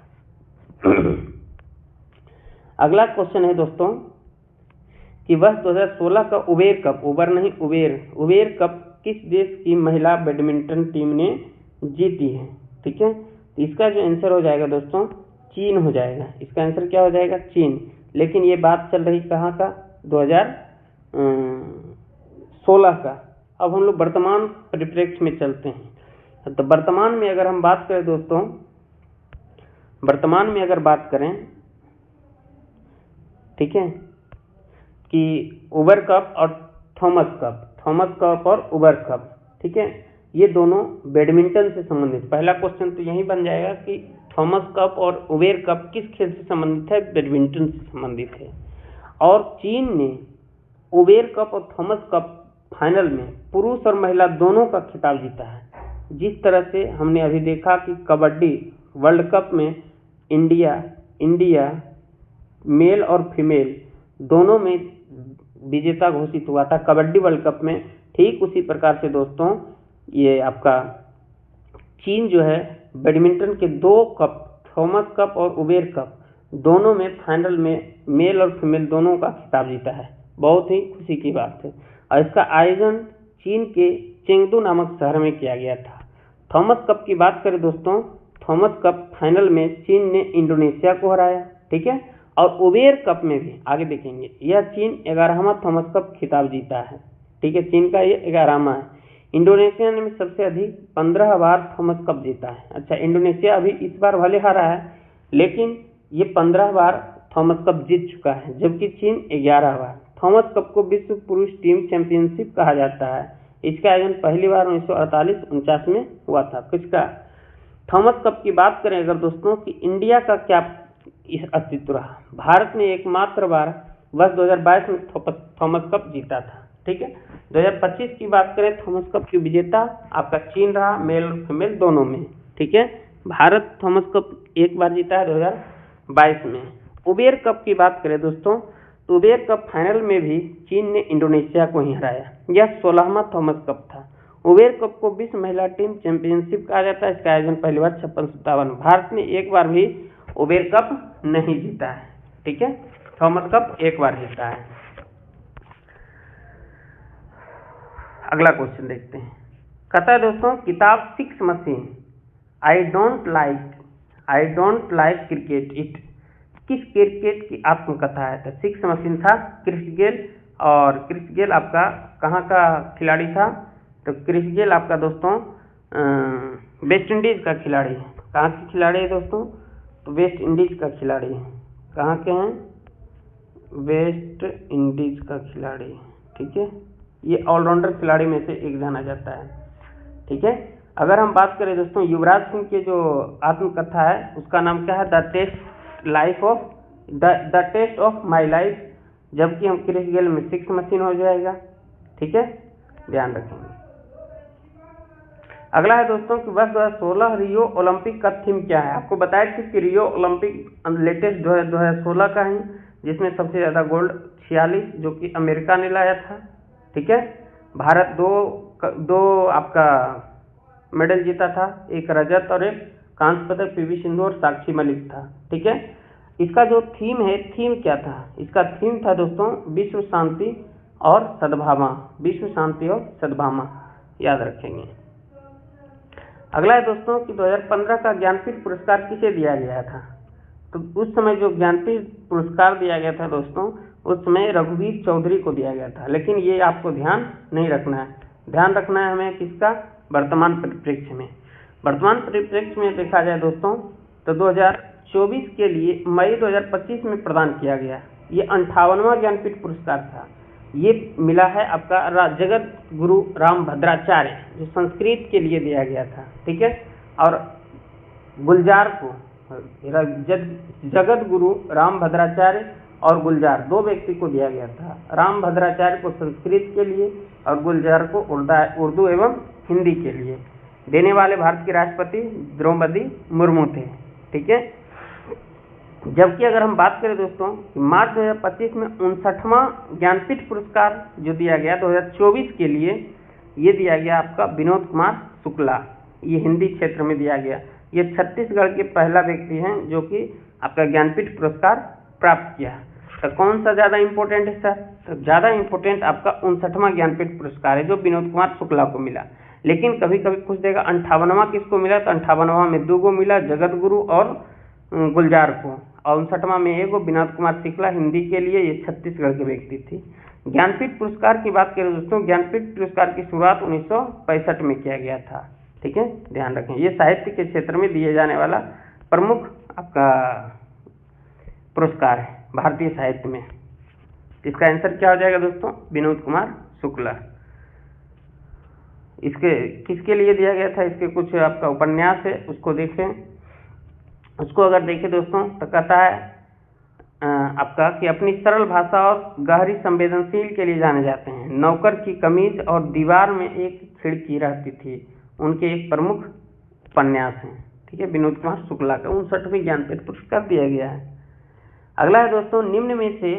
अगला क्वेश्चन है दोस्तों कि वर्ष 2016 का उबेर कप, उबर नहीं उबेर कप किस देश की महिला बैडमिंटन टीम ने जीती है। ठीक है, तो इसका जो आंसर हो जाएगा दोस्तों चीन हो जाएगा। इसका आंसर क्या हो जाएगा? चीन। लेकिन ये बात चल रही कहाँ का? 2016 का। अब हम लोग वर्तमान परिप्रेक्ष्य में चलते हैं। तो वर्तमान में अगर हम बात करें दोस्तों, वर्तमान में अगर बात करें, ठीक है, कि उबर कप और थॉमस कप और उबर कप, ठीक है, ये दोनों बैडमिंटन से संबंधित। पहला क्वेश्चन तो यही बन जाएगा कि थॉमस कप और उबेर कप किस खेल से संबंधित है? बैडमिंटन से संबंधित है। और चीन ने उबेर कप और थॉमस कप फाइनल में पुरुष और महिला दोनों का खिताब जीता है। जिस तरह से हमने अभी देखा कि कबड्डी वर्ल्ड कप में इंडिया मेल और फीमेल दोनों में विजेता घोषित हुआ था कबड्डी वर्ल्ड कप में, ठीक उसी प्रकार से दोस्तों ये आपका चीन जो है बैडमिंटन के 2 कप, थॉमस कप और उबेर कप, दोनों में फाइनल में मेल और फीमेल दोनों का खिताब जीता है। बहुत ही खुशी की बात है। और इसका आयोजन चीन के चेंगडू नामक शहर में किया गया था। थॉमस कप की बात करें दोस्तों, थॉमस कप फाइनल में चीन ने इंडोनेशिया को हराया। ठीक है, और उबेर कप में भी आगे देखेंगे, यह चीन 11वां थॉमस कप खिताब जीता है। ठीक है, चीन का ये 11वां है। इंडोनेशिया ने सबसे अधिक 15 बार थॉमस कप जीता है। अच्छा, इंडोनेशिया अभी इस बार भले हारा है, लेकिन ये 15 बार थॉमस कप जीत चुका है, जबकि चीन 11 बार। थॉमस कप को विश्व पुरुष टीम चैंपियनशिप कहा जाता है। इसका आयोजन पहली बार 1948-49 में हुआ था। किसका? थॉमस कप की बात करें अगर दोस्तों कि इंडिया का क्या अस्तित्व रहा? भारत ने एकमात्र बार वर्ष 2022 में थॉमस कप जीता था। ठीक है, 2025 की बात करें, थॉमस कप की विजेता आपका चीन रहा, मेल और फीमेल दोनों में। ठीक है, भारत थॉमस कप एक बार जीता है 2022 में। उबेर कप की बात करें दोस्तों, तो उबेर कप फाइनल में भी चीन ने इंडोनेशिया को ही हराया। यह 16वां थॉमस कप था। उबेर कप को विश्व महिला टीम चैंपियनशिप कहा जाता है। इसका आयोजन पहली बार 56-57। भारत ने एक बार भी उबेर कप नहीं जीता है। ठीक है, थॉमस कप एक बार जीता है। अगला क्वेश्चन देखते हैं। कहता है दोस्तों, किताब six machine I don't like cricket it किस क्रिकेट की आत्मकथा है? तो सिक्स मशीन था क्रिस गेल, और क्रिस गेल आपका कहाँ का खिलाड़ी था? तो क्रिस गेल आपका दोस्तों वेस्ट इंडीज का खिलाड़ी है। कहाँ के खिलाड़ी है दोस्तों? तो वेस्ट इंडीज का खिलाड़ी है। कहाँ के हैं? वेस्ट इंडीज का खिलाड़ी। ठीक है, ये ऑलराउंडर खिलाड़ी में से एक जाना जाता है। ठीक है, अगर हम बात करें दोस्तों युवराज सिंह के जो आत्मकथा है उसका नाम क्या है? The test of my life, जबकि हम क्रिस गेल में सिक्स मशीन हो जाएगा। ठीक है, ध्यान रखेंगे। अगला है दोस्तों कि वर्ष 2016 रियो ओलंपिक का थीम क्या है? आपको बताया था कि रियो ओलंपिक लेटेस्ट 2016 का है, जिसमें सबसे ज़्यादा गोल्ड 46 जो कि अमेरिका ने लाया था। ठीक है, भारत दो आपका मेडल जीता था, एक रजत और एक कांस्य पदक पीवी सिंधु और साक्षी मलिक था। ठीक है, इसका जो थीम है, थीम क्या था? इसका थीम था दोस्तों विश्व शांति और सद्भावना। विश्व शांति और सद्भावना, याद रखेंगे। अगला है दोस्तों कि 2015 का ज्ञानपीठ पुरस्कार किसे दिया गया था? तो उस समय जो ज्ञानपीठ पुरस्कार दिया गया था दोस्तों, उस समय रघुवीर चौधरी को दिया गया था। लेकिन ये आपको ध्यान नहीं रखना है, ध्यान रखना है हमें किसका? वर्तमान परिप्रेक्ष्य में। वर्तमान परिप्रेक्ष्य में देखा जाए दोस्तों तो 2024 के लिए मई 2025 में प्रदान किया गया। ये 58वां ज्ञानपीठ पुरस्कार था। ये मिला है आपका जगत गुरु रामभद्राचार्य, जो संस्कृत के लिए दिया गया था। ठीक है, और गुलजार को जगत गुरु रामभद्राचार्य और गुलजार 2 व्यक्ति को दिया गया था। रामभद्राचार्य को संस्कृत के लिए और गुलजार को उर्दू एवं हिंदी के लिए। देने वाले भारत के राष्ट्रपति द्रौपदी मुर्मू थे। ठीक है। जबकि अगर हम बात करें दोस्तों कि मार्च 2025 में 59वां ज्ञानपीठ पुरस्कार जो दिया गया 2024 के लिए, ये दिया गया आपका विनोद कुमार शुक्ला, ये हिंदी क्षेत्र में दिया गया। ये छत्तीसगढ़ के पहला व्यक्ति हैं जो कि आपका ज्ञानपीठ पुरस्कार प्राप्त किया। तो कौन सा ज़्यादा इम्पोर्टेंट है सर? तो ज़्यादा इम्पोर्टेंट आपका 59वां ज्ञानपीठ पुरस्कार है जो विनोद कुमार शुक्ला को मिला। लेकिन कभी कभी पूछ देगा 58वां किसको मिला, तो 58वां में 2 को मिला, जगत गुरु और गुलजार को, और 59वां में 1 विनोद कुमार शुक्ला हिंदी के लिए, ये छत्तीसगढ़ के व्यक्ति थी। ज्ञानपीठ पुरस्कार की बात करें दोस्तों, ज्ञानपीठ पुरस्कार की शुरुआत 1965 में किया गया था। ठीक है, ध्यान रखें। ये साहित्य के क्षेत्र में दिए जाने वाला प्रमुख आपका पुरस्कार है भारतीय साहित्य में। इसका आंसर क्या हो जाएगा दोस्तों? विनोद कुमार शुक्ला। इसके किसके लिए दिया गया था? इसके कुछ आपका उपन्यास है, उसको देखें। उसको अगर देखें दोस्तों तो कहता है आपका कि अपनी सरल भाषा और गहरी संवेदनशील के लिए जाने जाते हैं। नौकर की कमीज और दीवार में एक खिड़की रहती थी, उनके एक प्रमुख उपन्यास हैं। ठीक है, विनोद कुमार शुक्ला का 59वें ज्ञानपीठ पुरस्कार दिया गया है। अगला है दोस्तों, निम्न में से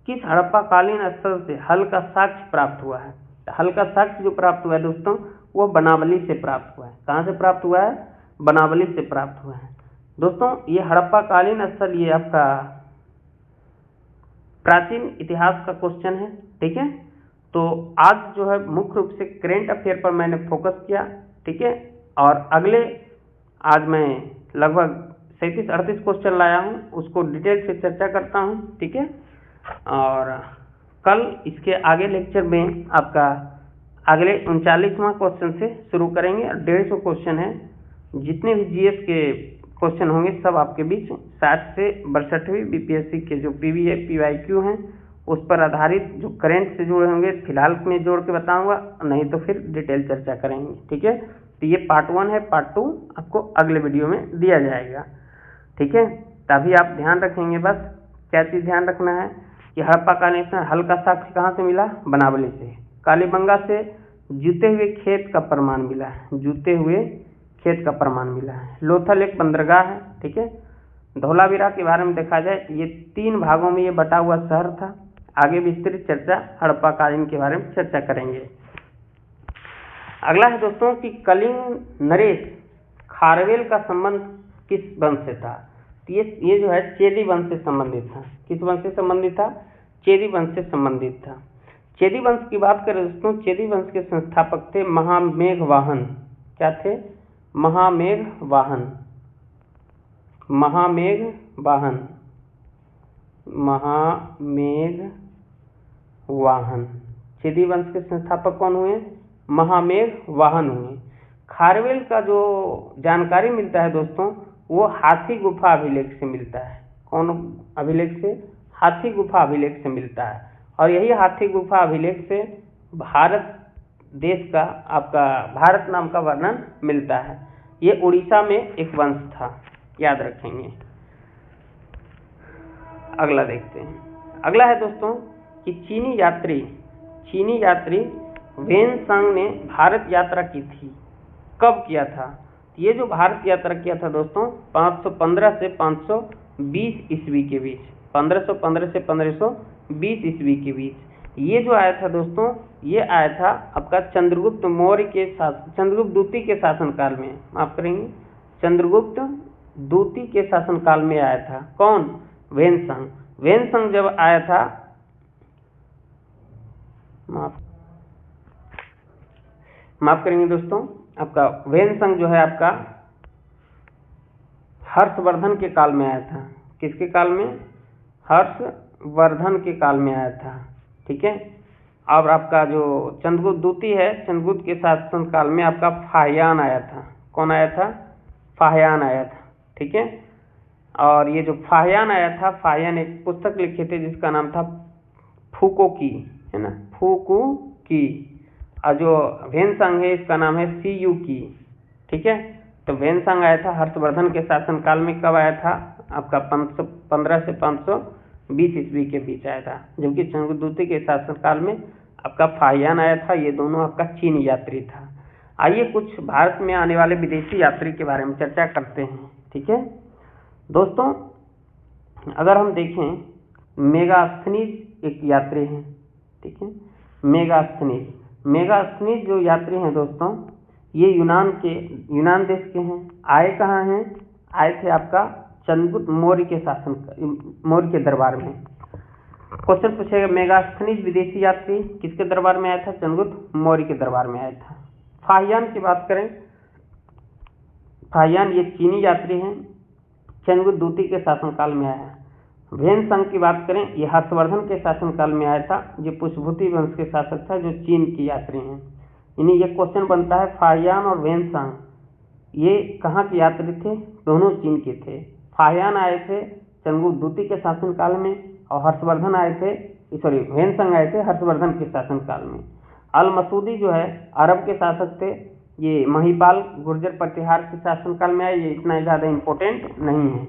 किस हड़प्पाकालीन स्थल से हल का साक्ष्य प्राप्त हुआ है? हल का साक्ष्य जो प्राप्त हुआ है दोस्तों वो बनावली से प्राप्त हुआ है। कहाँ से प्राप्त हुआ है? बनावली से प्राप्त हुआ है। दोस्तों ये हड़प्पाकालीन स्थल, ये आपका प्राचीन इतिहास का क्वेश्चन है। ठीक है, तो आज जो है मुख्य रूप से करेंट अफेयर पर मैंने फोकस किया। ठीक है, और अगले आज मैं लगभग 37-38 क्वेश्चन लाया हूँ, उसको डिटेल से चर्चा करता हूँ। ठीक है, और कल इसके आगे लेक्चर में आपका अगले 39वां क्वेश्चन से शुरू करेंगे। 150 क्वेश्चन है। जितने भी जीएस के क्वेश्चन होंगे सब आपके बीच 60 से 62वीं बीपीएससी के जो पीवी है पीवाईक्यू हैं उस पर आधारित जो करंट से जुड़े होंगे फिलहाल में जोड़ के बताऊंगा, नहीं तो फिर डिटेल चर्चा करेंगे। ठीक है, तो ये पार्ट 1 है, पार्ट 2 आपको अगले वीडियो में दिया जाएगा। ठीक है, तभी आप ध्यान रखेंगे। बस क्या चीज़ ध्यान रखना है कि हड़प्पाकालीन हल का साक्ष्य कहाँ से मिला? बनावली से। कालीबंगा से जूते हुए खेत का प्रमाण मिला है, जूते हुए खेत का प्रमाण मिला है। लोथल एक बंदरगाह है। ठीक है, धौलावीरा के बारे में देखा जाए ये 3 भागों में ये बटा हुआ शहर था। आगे विस्तृत चर्चा हड़प्पाकालीन के बारे में चर्चा करेंगे। अगला है दोस्तों कि कलिंग नरेश खारवेल का संबंध किस वंश से था? ये जो है चेदी वंश से संबंधित था। किस वंश से संबंधित था? चेदी वंश से संबंधित था। चेदी वंश की बात करें दोस्तों, चेदी वंश के संस्थापक थे महामेघवाहन। क्या थे? महामेघवाहन। महामेघवाहन चेदी वंश के संस्थापक कौन हुए? महामेघवाहन हुए। खारवेल का जो जानकारी मिलता है दोस्तों वो हाथी गुफा अभिलेख से मिलता है। कौन अभिलेख से? हाथी गुफा अभिलेख से मिलता है। और यही हाथी गुफा अभिलेख से भारत देश का आपका भारत नाम का वर्णन मिलता है। ये उड़ीसा में एक वंश था, याद रखेंगे। अगला देखते हैं। अगला है दोस्तों कि चीनी यात्री वेनसांग ने भारत यात्रा की थी। कब किया था? ये जो भारत यात्रा किया था दोस्तों 515 से 520 ईस्वी के बीच, 1515 से 1520 ईस्वी के बीच ये जो आया था दोस्तों, ये आया था आपका चंद्रगुप्त द्वितीय के शासनकाल में। माफ करेंगे, चंद्रगुप्त द्वितीय के शासनकाल में आया था। कौन? वेनसांग जब आया था, माफ करेंगे दोस्तों, आपका वेनसांग जो है आपका हर्षवर्धन के काल में आया था। किसके काल में? हर्षवर्धन के काल में आया था। ठीक है, और आपका जो चंद्रगुप्त द्वितीय है, चंद्रगुप्त के शासन काल में आपका फाहियान आया था। कौन आया था? फाहियान आया था। ठीक है, और ये जो फाहियान आया था, फाहियान एक पुस्तक लिखे थे जिसका नाम था फुकोकी, है ना, फुकोकी। और जो वेनसांग है इसका नाम है सीयूकी। ठीक है, तो वेनसांग आया था हर्षवर्धन के शासनकाल में। कब आया था? आपका 515 से 20 ईस्वी के बीच आया था, जबकि चंद्रगुप्त द्वितीय के शासनकाल में आपका फाहियान आया था। ये दोनों आपका चीनी यात्री था। आइए कुछ भारत में आने वाले विदेशी यात्री के बारे में चर्चा करते हैं। ठीक है दोस्तों, अगर हम देखें, मेगास्थनीज एक यात्री हैं। ठीक है, मेगास्थनीज जो यात्री हैं दोस्तों, ये यूनान देश के हैं। आए कहाँ हैं? आए थे आपका चंद्रगुप्त मौर्य के दरबार में। क्वेश्चन पूछेगा, मेगास्थनीज विदेशी यात्री किसके दरबार में आया था? चंद्रगुप्त मौर्य के दरबार में आया था। फाहियान की बात करें, फाहियान ये चीनी यात्री हैं, चंद्रगुप्त द्वितीय के शासनकाल में आया। वेनसंग की बात करें, ये हर्षवर्धन के शासनकाल में आया था। ये पुष्यभूति वंश के शासक था, जो चीन की यात्री हैं। यानी ये क्वेश्चन बनता है, फाहियान और वेनसंग ये कहाँ के यात्री थे? दोनों चीन के थे। फाहियान आए थे चंद्रगुप्त द्वितीय के शासनकाल में, और वेनसंग आए थे हर्षवर्धन के शासनकाल में। अल मसूदी जो है अरब के शासक थे। ये महिपाल गुर्जर प्रतिहार के शासनकाल में आए। ये इतना ज़्यादा इम्पोर्टेंट नहीं है।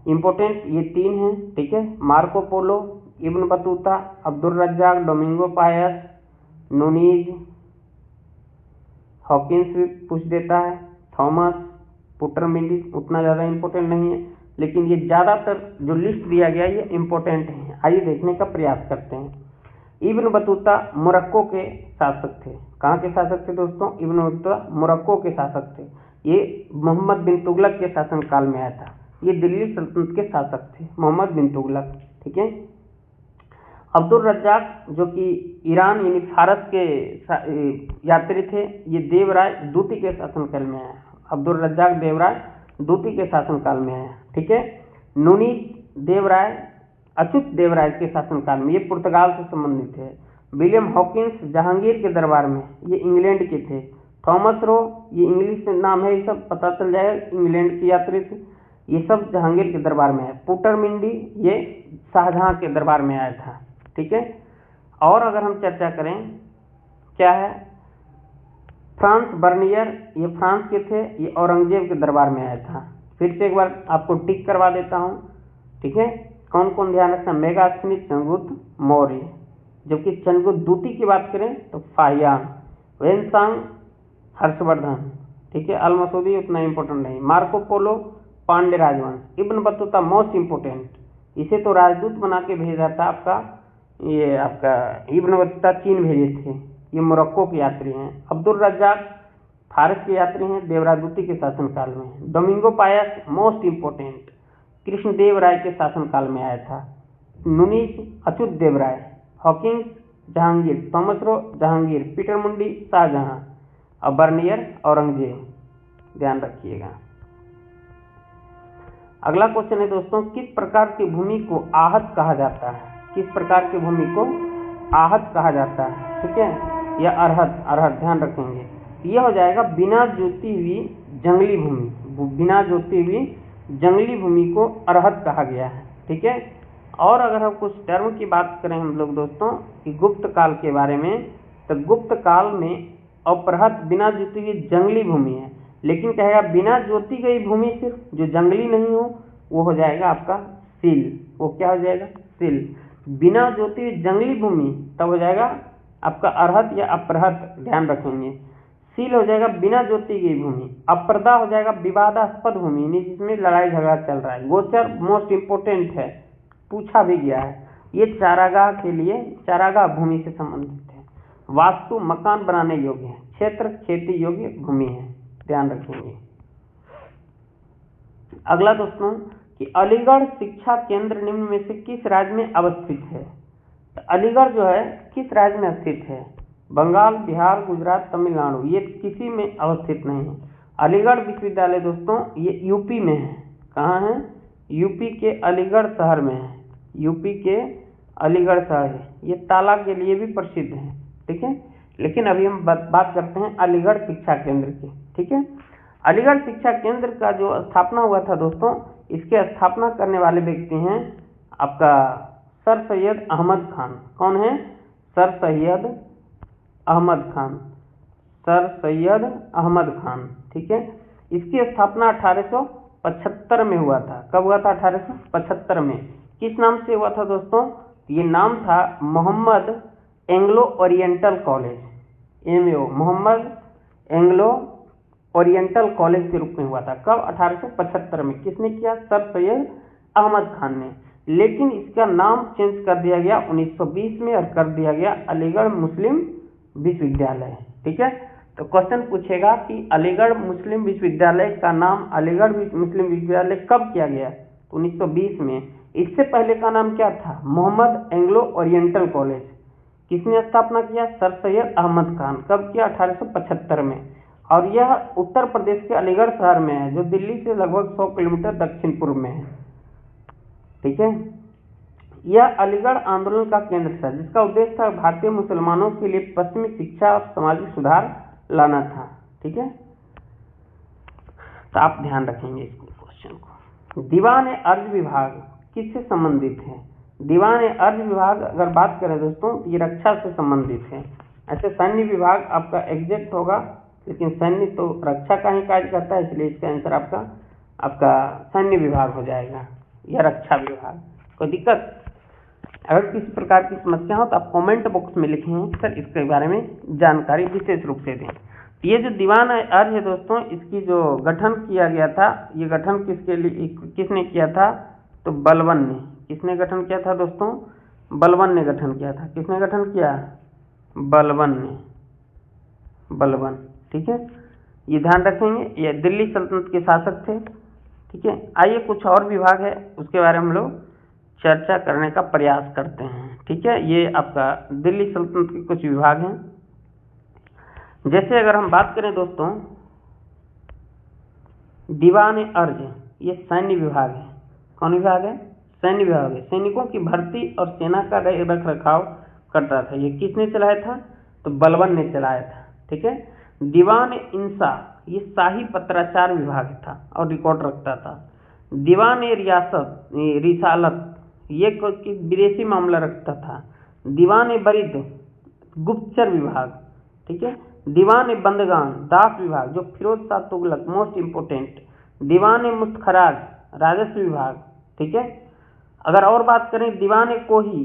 इम्पोर्टेंट ये 3 हैं। ठीक है, Marco Polo, Ibn Battuta, Abdul Razzaq, Domingo Paes, Nuniz, Hawkins भी पूछ देता है, थॉमस, पुटरमिंडी उतना ज़्यादा इम्पोर्टेंट नहीं है, लेकिन ये ज़्यादातर जो लिस्ट दिया गया ये इम्पोर्टेंट है। आइए देखने का प्रयास करते हैं। इब्न बतूता मोरक्को के शासक थे। कहाँ के शासक थे दोस्तों? इब्न बतूता मोरक्को के शासक थे। ये मोहम्मद बिन तुगलक के शासनकाल में आया था। ये दिल्ली सल्तनत के शासक थे, मोहम्मद बिन तुगलक। ठीक है, अब्दुल रज्जाक जो कि ईरान यानी फारस के यात्री थे, ये देवराय द्वितीय के शासनकाल में आया। अब्दुल रज्जाक देवराय द्वितीय के शासनकाल में आया। ठीक है, नूनीज देवराय अच्युत देवराय के शासनकाल में, ये पुर्तगाल से संबंधित है। विलियम हॉकिंस जहांगीर के दरबार में, ये इंग्लैंड के थे। थॉमस रो, ये इंग्लिश नाम है, ये सब पता चल जाएगा, इंग्लैंड के यात्री थे। ये सब जहांगीर के दरबार में है। पुटरमिंडी ये शाहजहां के दरबार में आया था। ठीक है, और अगर हम चर्चा करें, क्या है, फ्रांस बर्नियर, ये फ्रांस के थे, ये औरंगजेब के दरबार में आया था। फिर से एक बार आपको टिक करवा देता हूँ। ठीक है, कौन कौन ध्यान रखना? मेगास्थनीज चंद्रगुप्त मौर्य। जबकि चंद्रगुप्त द्वितीय की बात करें तो फाहियान, वेनसांग हर्षवर्धन। ठीक है, अल मसूदी उतना इम्पोर्टेंट नहीं। मार्को पोलो पांड्य राजवंश। इब्न बतूता मोस्ट इम्पोर्टेंट, इसे तो राजदूत बना के भेजा था आपका इब्न बतूता, चीन भेजे थे। ये मोरक्को के यात्री हैं। अब्दुल रज्जाक फारस के यात्री हैं, देवराय द्वितीय के शासनकाल में। Domingo Paes most important, Krishnadeva Raya के शासनकाल में आया था। Nuniz Achyuta Devaraya, Hawkins Jahangir, Thomas Roe Jahangir, Peter Mundy Shahjahan, और बर्नियर औरंगजेब। ध्यान रखिएगा। अगला क्वेश्चन है दोस्तों, किस प्रकार की भूमि को आहत कहा जाता है? किस प्रकार की भूमि को आहत कहा जाता है? ठीक है, या अरहत ध्यान रखेंगे। यह हो जाएगा बिना जोती हुई जंगली भूमि। बिना जोती हुई जंगली भूमि को अरहत कहा गया है। ठीक है, और अगर हम कुछ टर्म की बात करें हम लोग दोस्तों कि गुप्त काल के बारे में, तो गुप्त काल में अपरहत बिना जोती हुई जंगली भूमि है, लेकिन कहेगा बिना जोती गई भूमि सिर्फ जो जंगली नहीं हो वो हो जाएगा आपका सील। वो क्या हो जाएगा? सील। बिना जोती हुई जंगली भूमि तब हो जाएगा आपका अरहत या अपरहत। ध्यान रखेंगे। सील हो जाएगा बिना जोती गई भूमि। अप्रदा हो जाएगा विवादास्पद भूमि, जिसमें लड़ाई झगड़ा चल रहा है। गोचर मोस्ट इम्पोर्टेंट है, पूछा भी गया है। ये चारागाह के लिए, चारागाह भूमि से संबंधित है। वास्तु मकान बनाने योग्य है। क्षेत्र खेती योग्य भूमि है। ध्यान रखेंगे। अगला दोस्तों कि अलीगढ़ शिक्षा केंद्र निम्न में से किस राज्य में अवस्थित है? तो अलीगढ़ जो है किस राज्य में स्थित है? बंगाल, बिहार, गुजरात, तमिलनाडु, ये किसी में अवस्थित नहीं है। अलीगढ़ विश्वविद्यालय दोस्तों ये यूपी में है। कहाँ है? यूपी के अलीगढ़ शहर में है। यूपी के अलीगढ़ शहर है। ये ताला के लिए भी प्रसिद्ध है। ठीक है, लेकिन अभी हम बात करते हैं अलीगढ़ शिक्षा केंद्र की। ठीक है, अलीगढ़ शिक्षा केंद्र का जो स्थापना हुआ था दोस्तों, इसके स्थापना करने वाले व्यक्ति हैं आपका सर सैयद अहमद खान। कौन है? सर सैयद अहमद खान। सर सैयद अहमद खान। ठीक है, इसकी स्थापना 1875 में हुआ था। कब हुआ था? 1875 में। किस नाम से हुआ था दोस्तों? ये नाम था Mohammed Anglo Oriental college, MAO, Mohammed Anglo Oriental college के रूप में हुआ था। कब? 1875 में। किसने किया? सर सैयद अहमद खान ने। लेकिन इसका नाम चेंज कर दिया गया 1920 में और कर दिया गया अलीगढ़ मुस्लिम विश्वविद्यालय। ठीक है, तो क्वेश्चन पूछेगा कि अलीगढ़ मुस्लिम विश्वविद्यालय का नाम अलीगढ़ मुस्लिम विश्वविद्यालय कब किया गया? 1920 में। इससे पहले का नाम क्या था? Mohammed Anglo Oriental college. किसने स्थापना किया? सर सैयद अहमद खान। कब किया? 1875 में। और यह उत्तर प्रदेश के अलीगढ़ शहर में है, जो दिल्ली से लगभग 100 किलोमीटर दक्षिण पूर्व में है। ठीक है, यह अलीगढ़ आंदोलन का केंद्र था, जिसका उद्देश्य था भारतीय मुसलमानों के लिए पश्चिमी शिक्षा और सामाजिक सुधार लाना था। ठीक है, तो आप ध्यान रखेंगे इस क्वेश्चन को। दीवान अर्ज विभाग किससे संबंधित है? दीवान अर्ज विभाग अगर बात करें दोस्तों, ये रक्षा से संबंधित है। ऐसे सैन्य विभाग आपका एग्जैक्ट होगा, लेकिन सैन्य तो रक्षा का ही कार्य करता है, इसलिए इसका आंसर आपका सैन्य विभाग हो जाएगा या रक्षा विभाग। कोई दिक्कत? अगर किसी प्रकार की समस्या हो तो आप कमेंट बॉक्स में लिखें, सर इसके बारे में जानकारी विशेष रूप से दें। ये जो दीवान अर्ज है दोस्तों, इसकी जो गठन किया गया था, ये गठन किसने किया था? तो बलबन ने। किसने गठन किया था दोस्तों? बलबन ने गठन किया था। किसने गठन किया? बलबन ने। बलबन। ठीक है, ये ध्यान रखेंगे। ये दिल्ली सल्तनत के शासक थे। ठीक है, आइए कुछ और विभाग है, उसके बारे में हम लोग चर्चा करने का प्रयास करते हैं। ठीक है, ये आपका दिल्ली सल्तनत के कुछ विभाग हैं। जैसे अगर हम बात करें दोस्तों, दीवान अर्ज, ये सैन्य विभाग है। कौन विभाग है? सैन्य विभाग है। सैनिकों की भर्ती और सेना का रख रखाव करता था। ये किसने चलाया था? तो बलबन ने चलाया था। ठीक है, दीवान इंसा, ये शाही पत्राचार विभाग था और रिकॉर्ड रखता था। दीवान रिसालत, ये विदेशी मामला रखता था। दीवान बरिद, गुप्तचर विभाग। ठीक है, दीवान बंदगान, दास विभाग, जो फिरोज शाह तुगलक, मोस्ट इंपोर्टेंट। दीवान मुस्तखराज, राजस्व विभाग। ठीक है, अगर और बात करें दीवान कोही,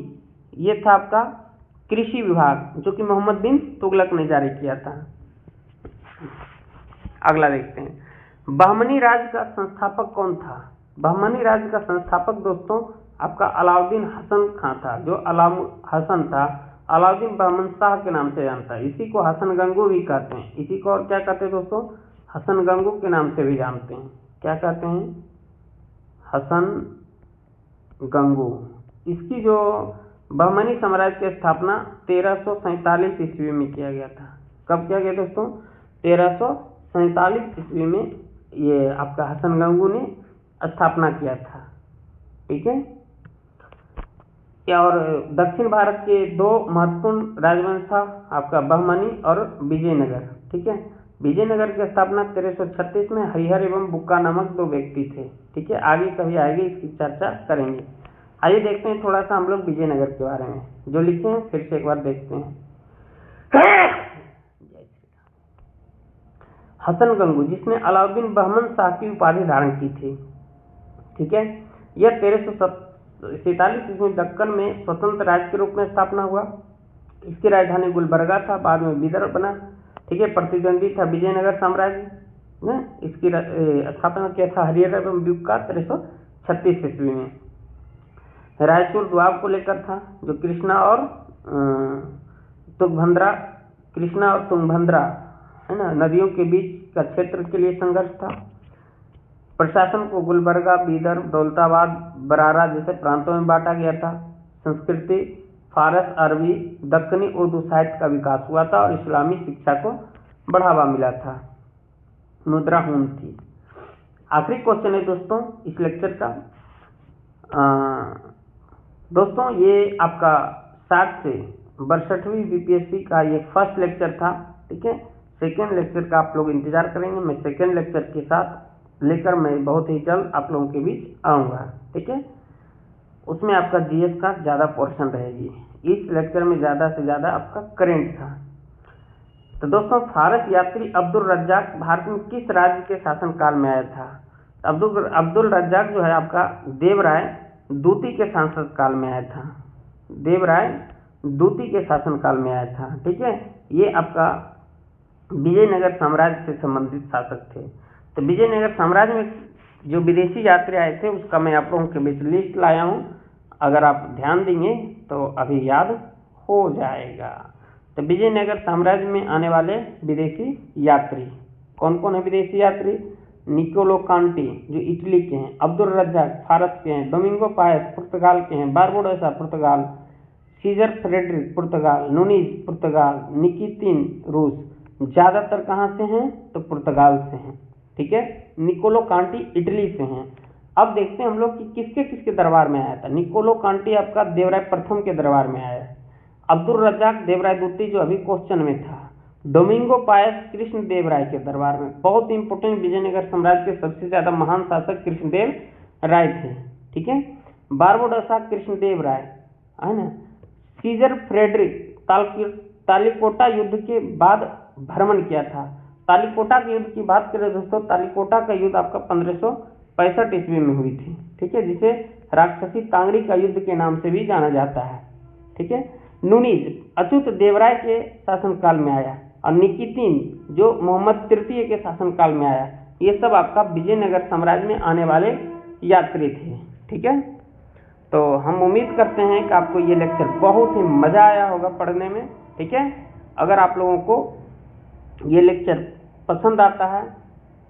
ये था आपका कृषि विभाग, जो कि मोहम्मद बिन तुगलक ने जारी किया था। अगला देखते हैं, बहमनी राज्य का संस्थापक कौन था? बहमनी राज्य का संस्थापक दोस्तों आपका अलाउद्दीन हसन खां था, जो हसन था। अलाउद्दीन बहमन शाह के नाम से जानता है। इसी को हसन गंगू भी कहते हैं। इसी को और क्या कहते हैं दोस्तों? हसन गंगू के नाम से भी जानते हैं। क्या कहते हैं? हसन गंगू। इसकी जो बहमनी साम्राज्य की स्थापना 1347 ईस्वी में किया गया था। कब किया गया दोस्तों? 1347 ईस्वी में ये आपका हसन गंगू ने स्थापना किया था। ठीक है, और दक्षिण भारत के दो महत्वपूर्ण राजवंश था आपका बहमनी और विजयनगर। ठीक है, विजयनगर की स्थापना 1336 में हरिहर एवं बुक्का नामक दो व्यक्ति थे। ठीक है, आगे कभी आएगी इसकी चर्चा करेंगे। आइए देखते हैं थोड़ा सा हम लोग विजयनगर के बारे में, जो लिखे हैं फिर से एक बार देखते हैं। हसन गंगू, जिसने अलाउद्दीन बहमन शाह की उपाधि धारण की थी। ठीक है, यह 1347 ईस्वी दक्कन में स्वतंत्र राज्य के रूप में स्थापना हुआ। इसकी राजधानी गुलबर्गा था, बाद में बिदर बना। ठीक है, प्रतिद्वंदी था विजयनगर साम्राज्य। इसकी स्थापना किया था हरिहर एवं बुक्का 1336 ईस्वी में। रायचूर द्वाब को लेकर था, जो कृष्णा और तुंगभद्रा है ना, नदियों के बीच का क्षेत्र के लिए संघर्ष था। प्रशासन को गुलबर्गा, बीदर, दौलताबाद, बरारा जैसे प्रांतों में बांटा गया था। संस्कृति फारस, अरबी, दक्कनी उर्दू साहित्य का विकास हुआ था और इस्लामी शिक्षा को बढ़ावा मिला था। मुद्रा हून थी। आखिरी क्वेश्चन है दोस्तों इस लेक्चर का। दोस्तों ये आपका 60 से 62वीं बीपीएससी का ये फर्स्ट लेक्चर था। ठीक है, सेकेंड लेक्चर का आप लोग इंतजार करेंगे। मैं सेकेंड लेक्चर के साथ लेकर मैं बहुत ही जल्द आप लोगों के बीच आऊँगा। ठीक है, उसमें आपका जीएस का ज़्यादा पोर्शन रहेगी। इस लेक्चर में ज़्यादा से ज़्यादा आपका करेंट था। तो दोस्तों, फारस यात्री अब्दुल रज्जाक भारत में किस राज्य के शासनकाल में आया था? अब्दुल रज्जाक जो है आपका देवराय द्वितीय के शासन काल में आया था। देवराय द्वितीय के शासन काल में आया था। ठीक है, ये आपका विजयनगर साम्राज्य से संबंधित शासक थे। तो विजयनगर साम्राज्य में जो विदेशी यात्री आए थे उसका मैं आप लोगों के बीच लिस्ट लाया हूँ। अगर आप ध्यान देंगे तो अभी याद हो जाएगा। तो विजयनगर साम्राज्य में आने वाले विदेशी यात्री कौन कौन है? विदेशी यात्री निकोलो कांटी जो इटली के हैं, अब्दुल रज्जाक फारस के हैं, डोमिंगो पायस पुर्तगाल के हैं, बारबोडोसा पुर्तगाल, सीजर फ्रेडरिक पुर्तगाल, नूनीज पुर्तगाल, निकितिन रूस। ज़्यादातर कहाँ से हैं? तो पुर्तगाल से हैं। ठीक है, निकोलो कांटी इटली से हैं। अब देखते हैं हम लोग कि किसके किसके दरबार में आया था। निकोलो कांटी आपका देवराय प्रथम के दरबार में आया है। अब्दुल रज्जाक देवराय द्वितीय जो अभी क्वेश्चन में था। डोमिंगो पायस कृष्णदेव राय के दरबार में। बहुत इंपोर्टेंट, विजयनगर साम्राज्य के सबसे ज्यादा महान शासक कृष्णदेव राय थे। ठीक है, बारबोडोसा कृष्णदेव राय है ना। सीजर फ्रेडरिक तालिकोटा युद्ध के बाद भ्रमण किया था। तालिकोटा के युद्ध की बात करें दोस्तों, तालिकोटा का युद्ध आपका 1565 ईस्वी में हुई थी। ठीक है, जिसे राक्षसी तांगड़ी का युद्ध के नाम से भी जाना जाता है। ठीक है, नूनीज अच्युत देवराय के शासनकाल में आया और निकितिन जो मोहम्मद तृतीय के शासनकाल में आया। ये सब आपका विजयनगर साम्राज्य में आने वाले यात्री थे। ठीक है, तो हम उम्मीद करते हैं कि आपको ये लेक्चर बहुत ही मजा आया होगा पढ़ने में। ठीक है, अगर आप लोगों को ये लेक्चर पसंद आता है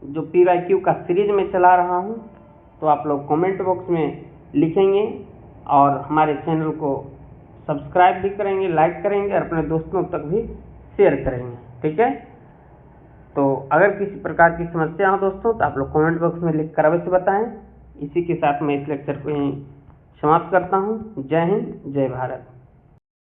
जो PYQ का सीरीज में चला रहा हूँ, तो आप लोग कमेंट बॉक्स में लिखेंगे और हमारे चैनल को सब्सक्राइब भी करेंगे, लाइक करेंगे और अपने दोस्तों तक भी शेयर करेंगे। ठीक है, तो अगर किसी प्रकार की समस्या हो दोस्तों तो आप लोग कमेंट बॉक्स में लिख कर अवश्य बताएं। इसी के साथ मैं इस लेक्चर को यहीं समाप्त करता हूँ। जय हिंद, जय भारत।